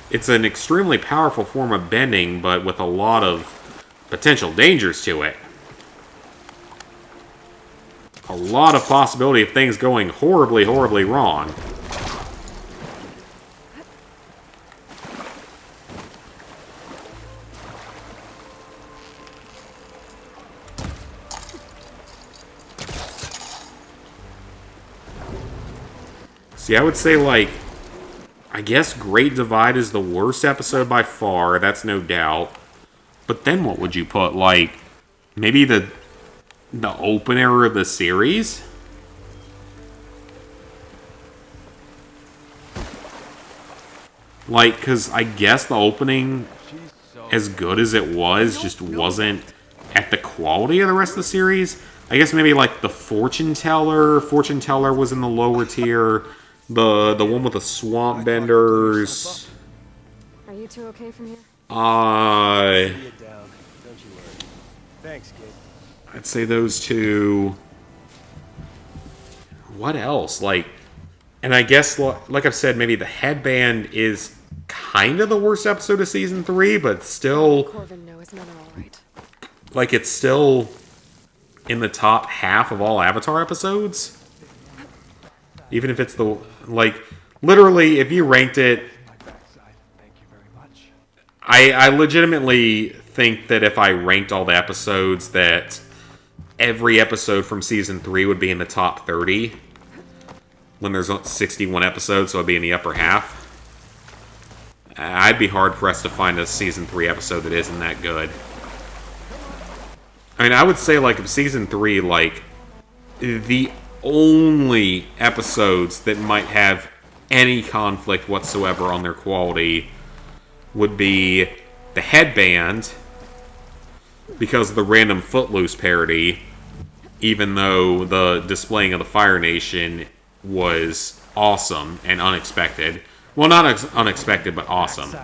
It's an extremely powerful form of bending, but with a lot of potential dangers to it. A lot of possibility of things going horribly, horribly wrong. See, I would say, like, I guess Great Divide is the worst episode by far, that's no doubt. But then what would you put? Like, maybe the opener of the series? Like, because I guess the opening, as good as it was, just wasn't at the quality of the rest of the series. I guess maybe, like, the Fortune Teller. Fortune Teller was in the lower tier. The one with the swamp benders. Are you two okay from here? Thanks, kid. I'd say those two. What else? Like, and I guess, like I've said, maybe the headband is kind of the worst episode of season 3, but still. Corvin, no, his mother all right. Like, it's still in the top half of all Avatar episodes. Even if it's the, like, literally, if you ranked it, I legitimately think that if I ranked all the episodes, that every episode from Season 3 would be in the top 30. When there's 61 episodes, so it'd be in the upper half. I'd be hard-pressed to find a Season 3 episode that isn't that good. I mean, I would say, like, of Season 3, like, the only episodes that might have any conflict whatsoever on their quality would be the headband, because of the random Footloose parody, even though the displaying of the Fire Nation was awesome and unexpected. Well, not unexpected, but awesome.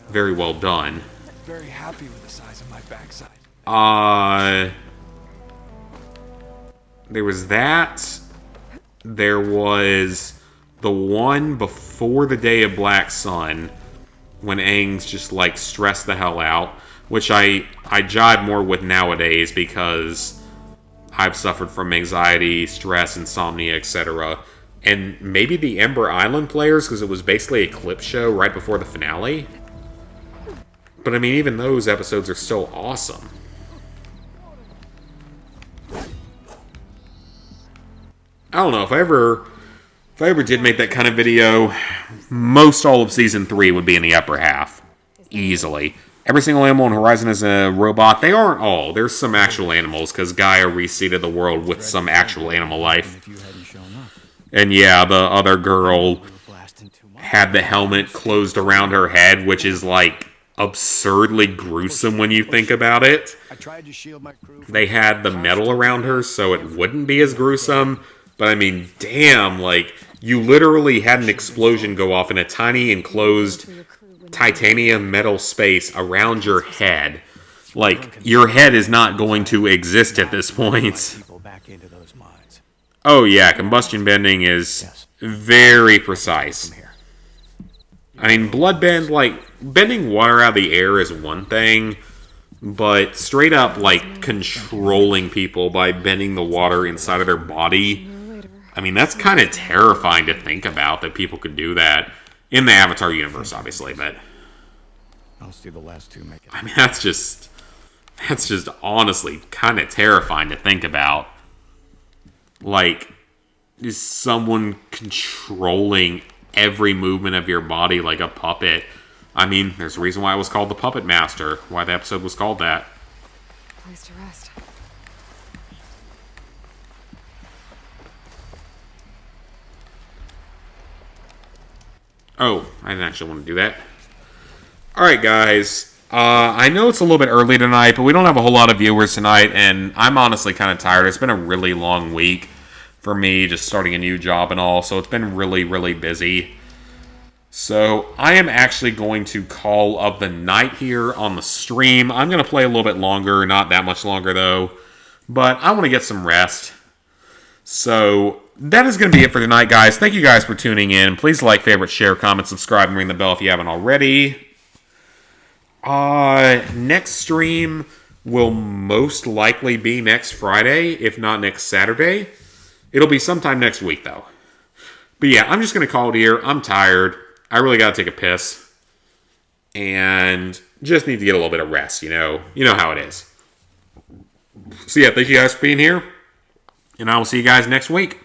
Very well done. Very happy with the size of my backside. There was that. There was the one before the Day of Black Sun, when Aang's just, like, stressed the hell out, which I jive more with nowadays because I've suffered from anxiety, stress, insomnia, etc. And maybe the Ember Island Players, because it was basically a clip show right before the finale. But I mean, even those episodes are still awesome. I don't know, if I ever did make that kind of video, most all of Season 3 would be in the upper half. Easily. Every single animal on Horizon is a robot. They aren't all. There's some actual animals, because Gaia reseeded the world with some actual animal life. And yeah, the other girl had the helmet closed around her head, which is like absurdly gruesome when you think about it. I tried to shield my crew. They had the metal around her so it wouldn't be as gruesome. But I mean, damn, like, you literally had an explosion go off in a tiny enclosed titanium metal space around your head. Like, your head is not going to exist at this point. Oh yeah, combustion bending is very precise. I mean, bloodbend, like, bending water out of the air is one thing, but straight up, like, controlling people by bending the water inside of their body, I mean, that's kind of terrifying to think about, that people could do that. In the Avatar universe, obviously, but... I'll see the last two make it. I mean, that's just honestly kind of terrifying to think about. Like, is someone controlling every movement of your body like a puppet? I mean, there's a reason why it was called The Puppet Master, why the episode was called that. Place to rest. Oh, I didn't actually want to do that. Alright, guys. I know it's a little bit early tonight, but we don't have a whole lot of viewers tonight, and I'm honestly kind of tired. It's been a really long week for me, just starting a new job and all, so it's been really, really busy. So I am actually going to call of the night here on the stream. I'm going to play a little bit longer, not that much longer though, but I want to get some rest. So that is going to be it for tonight, guys. Thank you guys for tuning in. Please like, favorite, share, comment, subscribe, and ring the bell if you haven't already. Next stream will most likely be next Friday, if not next Saturday. It'll be sometime next week, though. But yeah, I'm just going to call it here. I'm tired. I really got to take a piss. And just need to get a little bit of rest, you know. You know how it is. So yeah, thank you guys for being here. And I will see you guys next week.